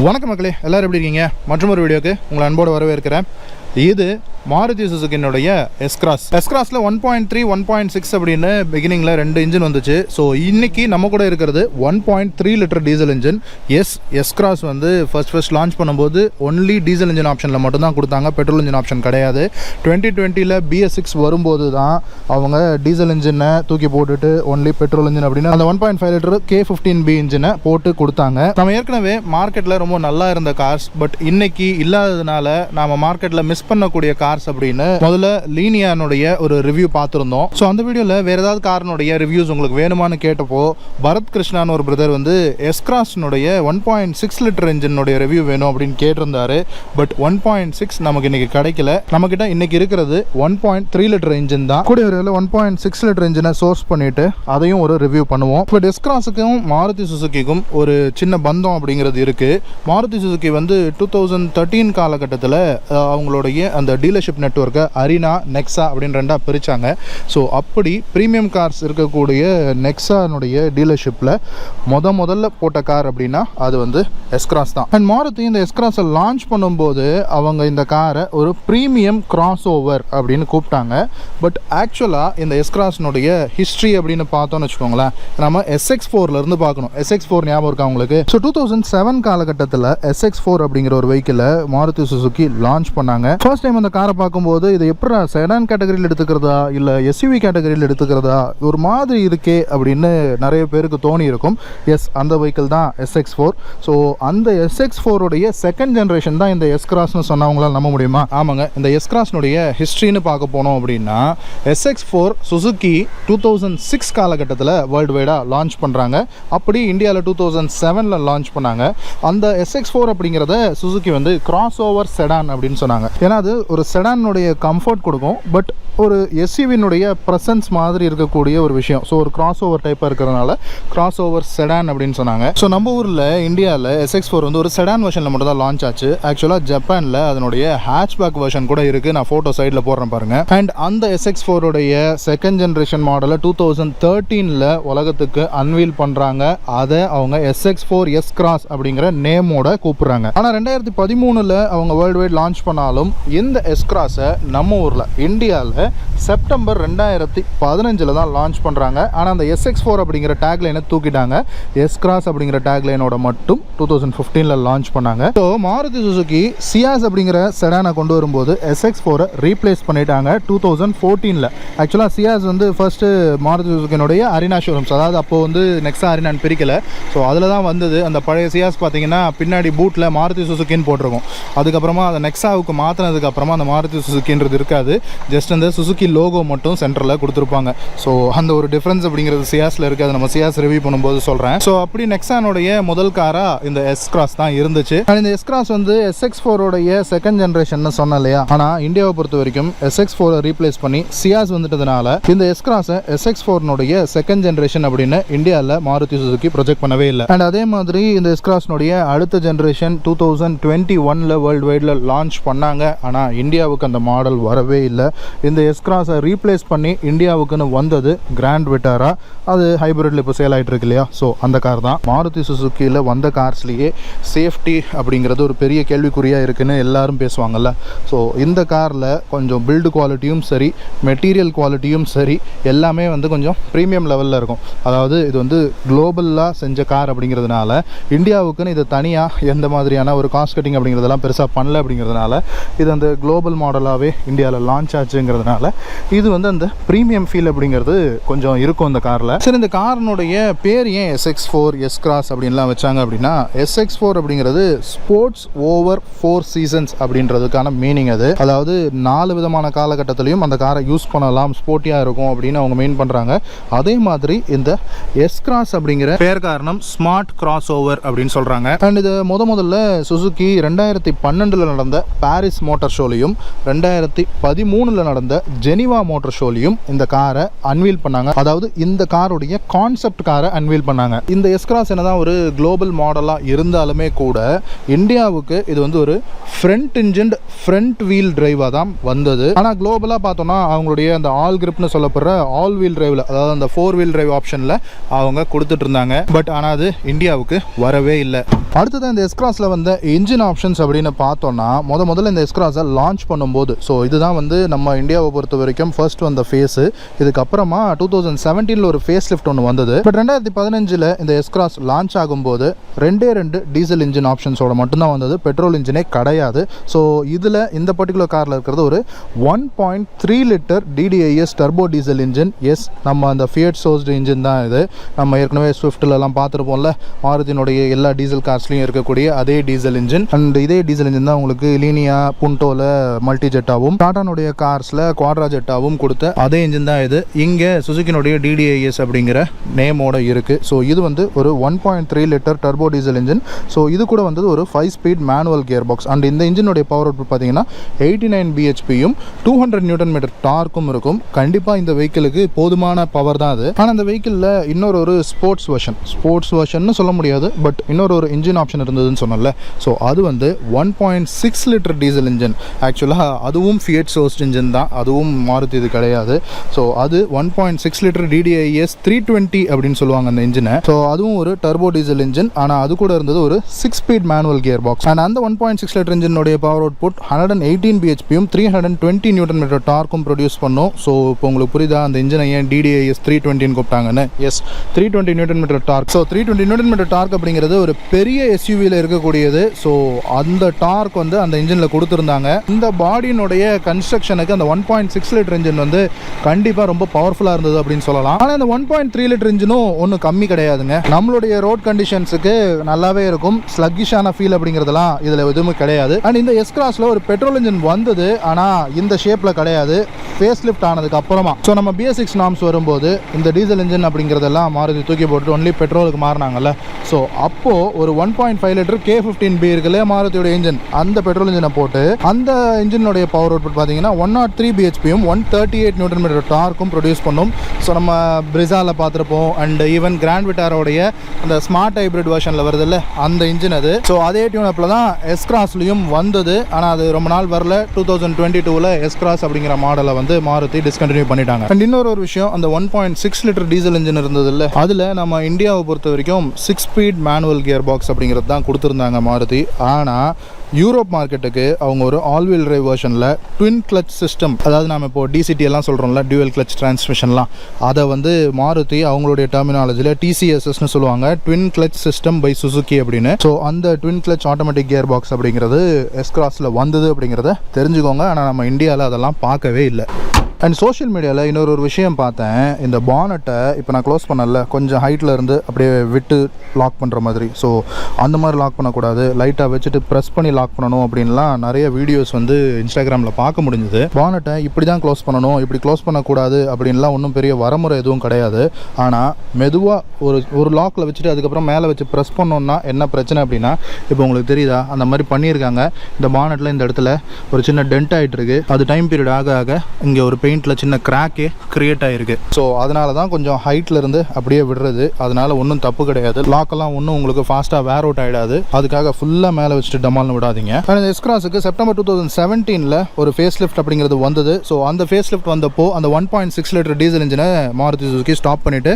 வணக்கம் மக்களே, எல்லாரும் எப்படி இருக்கீங்க? மற்றொரு வீடியோக்கு உங்களை அன்போடு வரவேற்கிறேன். இது மாருதி சுசுகினுடைய எஸ்கிராஸில் 1.3 1.6 அப்படின்னு பிகினிங்கில் 2 இன்ஜின் வந்துச்சு. ஸோ இன்றைக்கி நம்ம கூட இருக்கிறது 1.3 லிட்டர் டீசல் இன்ஜின். எஸ்கிராஸ் வந்து ஃபர்ஸ்ட் லான்ச் பண்ணும்போது ஒன்லி டீசல் இன்ஜின் ஆப்ஷனில் மட்டும்தான் கொடுத்தாங்க, பெட்ரோல் இன்ஜின் ஆப்ஷன் கிடையாது. 2020 BS6 வரும்போது தான் அவங்க டீசல் இன்ஜினை தூக்கி போட்டுட்டு ஒன்லி பெட்ரோல் இன்ஜின் அப்படின்னு அந்த 1.5 லிட்டர் K15B இன்ஜினை போட்டு கொடுத்தாங்க. நம்ம ஏற்கனவே மார்க்கெட்டில் ரொம்ப நல்லா இருந்த கார்ஸ், பட் இன்னைக்கு இல்லாததுனால நாம் மார்க்கெட்டில் மிஸ் பண்ணக்கூடிய கார்ஸ் அப்படின்னு முதல்ல லீனியானுடைய ஒரு ரிவ்யூ பார்த்துருந்தோம். ஸோ அந்த வீடியோவில் வேறு ஏதாவது காரனுடைய ரிவ்யூஸ் உங்களுக்கு வேணுமான்னு கேட்டப்போ பரத் கிருஷ்ணான்னு ஒரு பிரதர் வந்து எஸ்கிராஸ்னுடைய 1.6 லிட்டர் இன்ஜினுடைய ரிவ்யூ வேணும் அப்படின்னு கேட்டிருந்தாரு. பட் 1.6 நமக்கு இன்னைக்கு கிடைக்கல. நம்மக்கிட்ட இன்னைக்கு இருக்கிறது 1.3 லிட்டர் இன்ஜின் தான். கூட ஒரு 1.6 லிட்டர் இன்ஜினை சோர்ஸ் பண்ணிட்டு அதையும் ஒரு ரிவ்யூ பண்ணுவோம். பட் எஸ்கிராஸுக்கும் மாருதி சுசுகிக்கும் ஒரு சின்ன பந்தம் அப்படிங்கிறது இருக்கு. மாருதி சுசுகி வந்து 2013 காலகட்டத்தில் அவங்களுடைய அந்த டீலர்ஷிப் நெட்வொர்க்கை அரினா நெக்ஸா அப்படின்னு ரெண்டாக பிரித்தாங்க. ஸோ அப்படி ப்ரீமியம் கார்ஸ் இருக்கக்கூடிய நெக்ஸானுடைய டீலர்ஷிப்பில் முதல்ல போட்ட கார் அப்படின்னா அது வந்து எஸ்கிராஸ் தான். அண்ட் மாருதி இந்த எஸ்கிராஸை லான்ச் பண்ணும்போது அவங்க இந்த காரை ஒரு ப்ரீமியம் கிராஸ் ஓவர் அப்படின்னு கூப்பிட்டாங்க. பட் ஆக்சுவலாக இந்த எஸ்கிராஸ்னுடைய ஹிஸ்ட்ரி அப்படின்னு பார்த்தோன்னு வச்சுக்கோங்களேன், நம்ம SX4லேருந்து பார்க்கணும். SX4 ஞாபகம் இருக்கா உங்களுக்கு? ஸோ 2007 காலகட்டத்தில் SX4 அப்படிங்கிற ஒரு வெஹிக்கிளை மாருதி சுசுகி லான்ச் பண்ணாங்க. ஃபர்ஸ்ட் டைம் அந்த காரை பார்க்கும்போது இது எப்படி செடான் கேட்டகரியில் எடுத்துக்கிறதா இல்லை SUV கேட்டகரியில் எடுத்துக்கிறதா ஒரு மாதிரி இருக்கே அப்படின்னு நிறைய பேருக்கு தோணி இருக்கும். எஸ், அந்த வெஹிக்கிள் தான் SX4. ஸோ அந்த SX4உடைய செகண்ட் ஜென்ரேஷன் தான் இந்த எஸ்கிராஸ்னு சொன்னவங்களால் நம்ப முடியுமா? ஆமாங்க, இந்த எஸ்கிராஸ்னுடைய ஹிஸ்ட்ரின்னு பார்க்க போனோம் அப்படின்னா SX4 சுசுகி 2006 காலகட்டத்தில் வேர்ல்டு வைடாக லான்ச் பண்ணுறாங்க. அப்படி இந்தியாவில் 2007 லான்ச் பண்ணாங்க. அந்த SX4 அப்படிங்கிறத சுசுகி வந்து கிராஸ் ஓவர் செடான் அப்படின்னு சொன்னாங்க. ஏன்னா அது ஒரு செடானுடைய கம்ஃபர்ட் கொடுக்கும், பட் ஒரு SUVனுடைய ப்ரெசன்ஸ் மாதிரி இருக்கக்கூடிய ஒரு விஷயம். ஸோ ஒரு கிராஸ் ஓவர் டைப்பாக இருக்கிறதுனால கிராஸ் ஓவர் செடான் அப்படின்னு சொன்னாங்க. ஸோ நம்ம ஊரில் இந்தியாவில் SX4 வந்து ஒரு செடான் வெர்ஷனில் மட்டும் தான் லான்ச் ஆச்சு. ஆக்சுவலாக ஜப்பானில் அதனுடைய ஹேட்ச்பேக் வெர்ஷன் கூட இருக்குது. நான் ஃபோட்டோ சைடில் போடுறேன் பாருங்கள். அண்ட் அந்த SX4உடைய செகண்ட் ஜென்ரேஷன் மாடலை 2013 உலகத்துக்கு அன்வீல் பண்ணுறாங்க. அதை அவங்க SX4 எஸ்கிராஸ் அப்படிங்கிற நேமோட கூப்பிட்றாங்க. ஆனால் 2013 அவங்க வேர்ல்டு வைட் லான்ச் பண்ணாலும் இந்த எஸ்கிராஸை நம்ம ஊரில் இந்தியாவில் செப்டம்பர் 2015 தான் லான்ச் பண்ணுறாங்க. ஆனால் அந்த SX4 அப்படிங்கிற டேக்லைனை தூக்கிட்டாங்க. எஸ்கிராஸ் அப்படிங்கிற டேக்லைனோட மட்டும் 2015 லான்ச் பண்ணாங்க. ஸோ மாருதி சுசுகி சியாஸ் அப்படிங்கிற செடானை கொண்டு வரும்போது SX4 ரீப்ளேஸ் பண்ணிட்டாங்க 2014. ஆக்சுவலாக சியாஸ் வந்து ஃபர்ஸ்ட் மாருதி சுசுகினுடைய அரினா ஷோரூம்ஸ், அதாவது அப்போ வந்து நெக்ஸா அரினான்னு பிரிக்கல. ஸோ அதில் தான் வந்தது. அந்த பழைய சியாஸ் பார்த்தீங்கன்னா பின்னாடி பூட்டில் மாருதி சுசுகின்னு போட்டிருக்கும். அதுக்கப்புறமா அந்த நெக்ஸாவுக்கு மாற்றினதுக்கு அப்புறமா அந்த மாருதி சுசுகின்றது இருக்காது. ஜஸ்ட் அந்த சுசுகி லோகோ மட்டும் சென்டரில் கொடுத்துருப்பாங்க. ஸோ அந்த ஒரு டிஃப்ரென்ஸ் அப்படிங்கிறது சியாஸில் இருக்குது. அது நம்ம சியாஸ் ரிவ்யூ பண்ணும்போது சொல்கிறேன். ஸோ அப்படி நெக்ஸானுடைய முதல் காராக இந்த எஸ்கிராஸ் தான் இருந்துச்சு. அண்ட் இந்த எஸ்கிராஸ் வந்து SX4உடைய செகண்ட் ஜென்ரேஷன் சொன்னேன் இல்லையா? ஆனால் இந்தியாவை பொறுத்த வரைக்கும் SX4 ரீப்ளேஸ் பண்ணி சியாஸ் வந்துட்டதுனால இந்த எஸ்கிராஸை SX4னுடைய செகண்ட் ஜென்ரேஷன் அப்படின்னு இந்தியாவில் மாருதி சுசுகி ப்ரொஜெக்ட் பண்ணவே இல்லை. அண்ட் அதே மாதிரி இந்த எஸ்கிராஸ்னுடைய அடுத்த ஜென்ரேஷன் 2021 வேர்ல்டு வைடில் லான்ச் பண்ணாங்க. ஆனால் இந்தியாவுக்கு அந்த மாடல் வரவே இல்லை. இந்த எஸ்கிராஸை ரீப்ளேஸ் பண்ணி இந்தியாவுக்குன்னு வந்தது கிராண்ட் விட்டாரா. அது ஹைப்ரிட்ல இப்போ சேல் ஆகிட்டு இருக்கு இல்லையா? ஸோ அந்த கார் தான். மாருதி சுசுகியில் வந்த கார்ஸ்லேயே சேஃப்டி அப்படிங்கிறது ஒரு பெரிய கேள்விக்குறியாக இருக்குன்னு எல்லாரும் பேசுவாங்கல்ல. ஸோ இந்த காரில் கொஞ்சம் பில்டு குவாலிட்டியும் சரி, மெட்டீரியல் குவாலிட்டியும் சரி, எல்லாமே வந்து கொஞ்சம் ப்ரீமியம் லெவலில் இருக்கும். அதாவது இது வந்து குளோபலாக செஞ்ச கார் அப்படிங்கிறதுனால இந்தியாவுக்குன்னு இது தனியாக எந்த மாதிரியான ஒரு காஸ்ட் கட்டிங் அப்படிங்கிறதெல்லாம் பெருசாக பண்ணல. அப்படிங்கிறதுனால இது அந்த குளோபல் மாடலாகவே இந்தியாவில் லான்ச் ஆச்சுங்கிறதுனால இது வந்து அந்த ப்ரீமியம் ஃபீல் அப்படிங்கிறது கொஞ்சம் இருக்கும் இந்த காரில். சரி, இந்த காரினுடைய பேர் ஏன் SX4 எஸ்கிராஸ் அப்படின்லாம் வச்சாங்க அப்படின்னா, SX4 அப்படிங்கிறது ஸ்போர்ட்ஸ் ஓவர் 4 சீசன்ஸ் அப்படின்றதுக்கான மீனிங். அது அதாவது 4 விதமான காலகட்டத்திலையும் அந்த காரை யூஸ் பண்ணலாம், ஸ்போர்ட்டியாக இருக்கும் அப்படின்னு அவங்க மெயின் பண்ணுறாங்க. அதே மாதிரி இந்த எஸ்கிராஸ் அப்படிங்கிற பேர் காரணம் ஸ்மார்ட் கிராஸ் ஓவர் அப்படின்னு சொல்கிறாங்க. அண்ட் இது முதல்ல சுசுகி 2012 நடந்த பாரிஸ் மோட்டார் ஷோலையும் 2013 நடந்த ஜெனிவா மோட்டார் ஷோலையும் இந்த காரை அன்வீல் பண்ணாங்க. அதாவது இந்த காருடைய கான்செப்ட் காரை அன்வீல் பண்ணாங்க. இந்த எஸ்கிராஸ் என்னதான் ஒரு குளோபல் மாடலாக இருந்தாலுமே கூட இந்தியாவுக்கு இது வந்து ஒரு ஃப்ரண்ட் இன்ஜின் ஃப்ரண்ட் வீல் டிரைவாக தான் வந்தது. ஆனால் குளோபலாக பார்த்தோம்னா அவங்களுடைய அந்த ஆல் கிரிப்னு சொல்லப்படுற ஆல் வீல் டிரைவில், அதாவது அந்த 4 வீல் டிரைவ் ஆப்ஷனில் அவங்க கொடுத்துட்டு இருந்தாங்க. பட் ஆனால் அது இந்தியாவுக்கு வரவே இல்லை. அடுத்தது இந்த எஸ்கிராஸில் வந்த இன்ஜின் ஆப்ஷன்ஸ் அப்படின்னு பார்த்தோம்னா முதல்ல இந்த எஸ்கிராஸை லான்ச் பண்ணும்போது, ஸோ இதுதான் வந்து நம்ம இந்தியாவை பொறுத்த வரைக்கும் ஃபர்ஸ்ட் வந்த ஃபேஸு. இதுக்கப்புறமா 2017 ஒரு ஃபேஸ் லிஃப்ட் ஒன்று வந்தது. பட் 2015 இந்த எஸ்கிராஸ் லான்ச் ஆகும்போது 2 டீசல் இன்ஜின் ஆப்ஷன்ஸோட மட்டும்தான் வந்தது, பெட்ரோல் இன்ஜினே கிடையாது. ஸோ இதில் இந்த பர்டிகுலர் காரில் இருக்கிறது ஒரு 1.3 litre DDIS turbo diesel engine. Yes, நம்ம அந்த ஃபியட் சோர்ஸ்டு இன்ஜின் தான் இது. நம்ம ஏற்கனவே ஸ்விஃப்ட்லலாம் பார்த்துருப்போம்ல, மாருதியினுடைய எல்லா டீசல் கார்ஸ்லையும் இருக்கக்கூடிய அதே டீசல் இன்ஜின். அண்ட் இதே டீசல் இன்ஜின் தான் உங்களுக்கு லீனியா புண்டோவில் மல்டி ஜெட்டாவும் டாட்டானுடைய கார்ஸில் குவாட்ரா ஜெட்டாவும் கொடுத்த அதே இன்ஜின் தான் இது. இங்கே சுசுக்கினுடைய DDIS அப்படிங்கிற நேமோட இருக்குது. ஸோ இது வந்து ஒரு 1.3 litre turbo diesel engine. So இது கூட வந்து ஒரு 5 speed manual gear box. And இந்த இன்ஜினுடைய பவர் அவுட்புட் பார்த்தீங்கன்னா 89 bhpயும் 200 Nm டார்க்கும் இருக்கும். கண்டிப்பாக இந்த வெஹிக்கிளுக்கு போதுமான பவர் தான் அது. ஆனால் இந்த வெஹிக்கிளில் இன்னொரு ஸ்போர்ட்ஸ் வெர்ஷன் சொல்ல முடியாது, பட் இன்னொரு இன்ஜின் ஆப்ஷன் இருந்ததுன்னு சொன்னல. ஸோ அது வந்து 1.6 லிட்டர் டீசல் இன்ஜின். ஆக்சுவலாக அதுவும் ஃபியட் சோர்ஸ்ட் இன்ஜின் தான், அதுவும் மாருதி இது கிடையாது. ஸோ அது 1.6 லிட்டர் DDIS 320 அப்படின்னு சொல்லுவாங்க அந்த இன்ஜினை. ஸோ அதுவும் ஒரு டர்போ டீசல் இன்ஜின். ஆனால் அது கூட இருந்தது ஒரு 6 speed manual gear box. And அந்த 1.6 லிட்டர் இன்ஜினுடைய பவர் அவுட்புட் 118 bhpயும் 320 Nm டார்க்கும் ப்ரொடியூஸ் பண்ணும். ஸோ இப்போ உங்களுக்கு புரியுதா அந்த இன்ஜினை ஏன் DDIS 320 கூப்பிட்டாங்கன்னு? Yes, 320 Nm torque. So 320 Nm torque அப்படிங்கிறது ஒரு பெரிய SUVயில் இருக்கக்கூடியது. ஸோ அந்த டார்க் வந்து அந்த இன்ஜினில் கொடுத்துருந்தாங்க. இந்த பாடியினுடைய கன்ஸ்ட்ரக்ஷனுக்கு அந்த 1.6 லிட்டர் இன்ஜின் வந்து கண்டிப்பாக ரொம்ப பவர்ஃபுல்லாக இருந்தது அப்படின்னு சொல்லலாம். ஆனால் இந்த 1.3 லிட்டர் இன்ஜினும் ஒன்றும் கம்மி கிடையாதுங்க. நம்மளுடைய ரோட் கண்டிஷன்ஸுக்கு நல்லாவே இருக்கும். ஸ்லக்கிஷான ஃபீல் அப்படிங்கிறதுலாம் இதில் எதுவுமே கிடையாது. அண்ட் இந்த எஸ்கிராஸில் ஒரு பெட்ரோல் இன்ஜின் வந்தது, ஆனால் இந்த ஷேப்பில் கிடையாது. ஃபேஸ் லிஃப்ட் ஆனதுக்கு அப்புறமா ஸோ நம்ம BS6 நார்ம்ஸ் வரும்போது இந்த டீசல் இன்ஜின் அப்படிங்கிறதெல்லாம் மாருதி தூக்கி போட்டு ஒன்லி பெட்ரோலுக்கு மாறினாங்கல்ல. ஸோ அப்போது ஒரு 1.5 லிட்டர் K15B இருக்குல்ல மாருதியோட இன்ஜின், அந்த பெட்ரோல் இன்ஜினை போட்டு அந்த இன்ஜினுடைய பவர் அவுட்புட் பார்த்தீங்கன்னா 103 bhpயும் 138 Nm டார்க்கும் ப்ரொடியூஸ் பண்ணும். ஸோ நம்ம பிரிசாவில் பார்த்துருப்போம். அண்ட் ஈவன் கிராண்ட் விட்டாரோடைய அந்த ஸ்மார்ட் ஹைப்ரிட் வெர்ஷனில் வருதுல்ல அந்த இன்ஜின் அது. ஸோ அதே டியூனப்பில் தான் எஸ்கிராஸ்லையும் வந்தது. ஆனால் அது ரொம்ப நாள் வரல. 2022 எஸ்கிராஸ் அப்படிங்கிற மாடலை வந்து மாருதி டிஸ்கண்டினியூ பண்ணிட்டாங்க. அண்ட் இன்னொரு விஷயம், அந்த 1.6 லிட்டர் டீசல் இன்ஜின் இருந்தது இல்லை, அதில் நம்ம இந்தியாவை பொறுத்த வரைக்கும் 6 ஸ்பீட் மேனுவல் கியர் பாக்ஸ் அப்படிங்கிறது தான் கொடுத்துருந்தாங்க மாருதி. ஆனால் யூரோப் மார்க்கெட்டுக்கு அவங்க ஒரு ஆல் வீல் டிரைவ் வெர்ஷனில் ட்வின் கிளச் சிஸ்டம், அதாவது நம்ம இப்போ DCT எல்லாம் சொல்கிறோம்ல, டியூவல் கிளச் டிரான்ஸ்மிஷன்லாம், அதை வந்து மாருதி அவங்களுடைய டெர்மினாலஜியில் TCSSன்னு சொல்லுவாங்க, twin clutch system by Suzuki அப்படின்னு. ஸோ அந்த twin clutch automatic gearbox அப்படிங்கிறது எஸ்கிராஸில் வந்தது அப்படிங்கிறத தெரிஞ்சுக்கோங்க. ஆனால் நம்ம இந்தியாவில் அதெல்லாம் பார்க்கவே இல்லை. அண்ட் சோஷியல் மீடியாவில் இன்னொரு விஷயம் பார்த்தேன். இந்த பானட்டை இப்போ நான் க்ளோஸ் பண்ணல, கொஞ்சம் ஹைட்டில் இருந்து அப்படியே விட்டு லாக் பண்ணுற மாதிரி. ஸோ அந்த மாதிரி லாக் பண்ணக்கூடாது, லைட்டாக வச்சுட்டு ப்ரெஸ் பண்ணி லாக் பண்ணணும் அப்படின்லாம் நிறைய வீடியோஸ் வந்து இன்ஸ்டாகிராமில் பார்க்க முடிஞ்சுது. பானட்டை இப்படி தான் க்ளோஸ் பண்ணணும், இப்படி க்ளோஸ் பண்ணக்கூடாது அப்படின்லாம் ஒன்றும் பெரிய வரமுறை எதுவும் கிடையாது. ஆனால் மெதுவாக ஒரு லாக்கில் வச்சுட்டு அதுக்கப்புறம் மேலே வச்சு ப்ரெஸ் பண்ணோன்னா என்ன பிரச்சனை அப்படின்னா, இப்போ உங்களுக்கு தெரியுதா அந்த மாதிரி பண்ணியிருக்காங்க. இந்த பானட்டில் இந்த இடத்துல ஒரு சின்ன டென்ட் ஆகிட்டு இருக்கு. அது டைம் பீரியட் ஆக ஆக இங்கே ஒரு பெயிண்டில் சின்ன கிராக்கே கிரியேட் ஆகிருக்கு. ஸோ அதனால தான் கொஞ்சம் ஹைட்டில் இருந்து அப்படியே விடுறது. அதனால ஒன்றும் தப்பு கிடையாது. லாக்கெல்லாம் ஒன்றும் உங்களுக்கு ஃபாஸ்ட்டாக வேர் அவுட் ஆகிடாது. அதுக்காக ஃபுல்லாக மேலே வச்சுட்டு டமால்னு விடாதீங்க. அந்த எஸ்கிராஸுக்கு செப்டம்பர் 2017 ஒரு ஃபேஸ் லிஃப்ட் அப்படிங்கிறது வந்தது. ஸோ அந்த ஃபேஸ் லிஃப்ட் வந்தப்போ அந்த 1.6 லிட்டர் டீசல் இன்ஜினை மாருதி சுசுகி ஸ்டாப் பண்ணிவிட்டு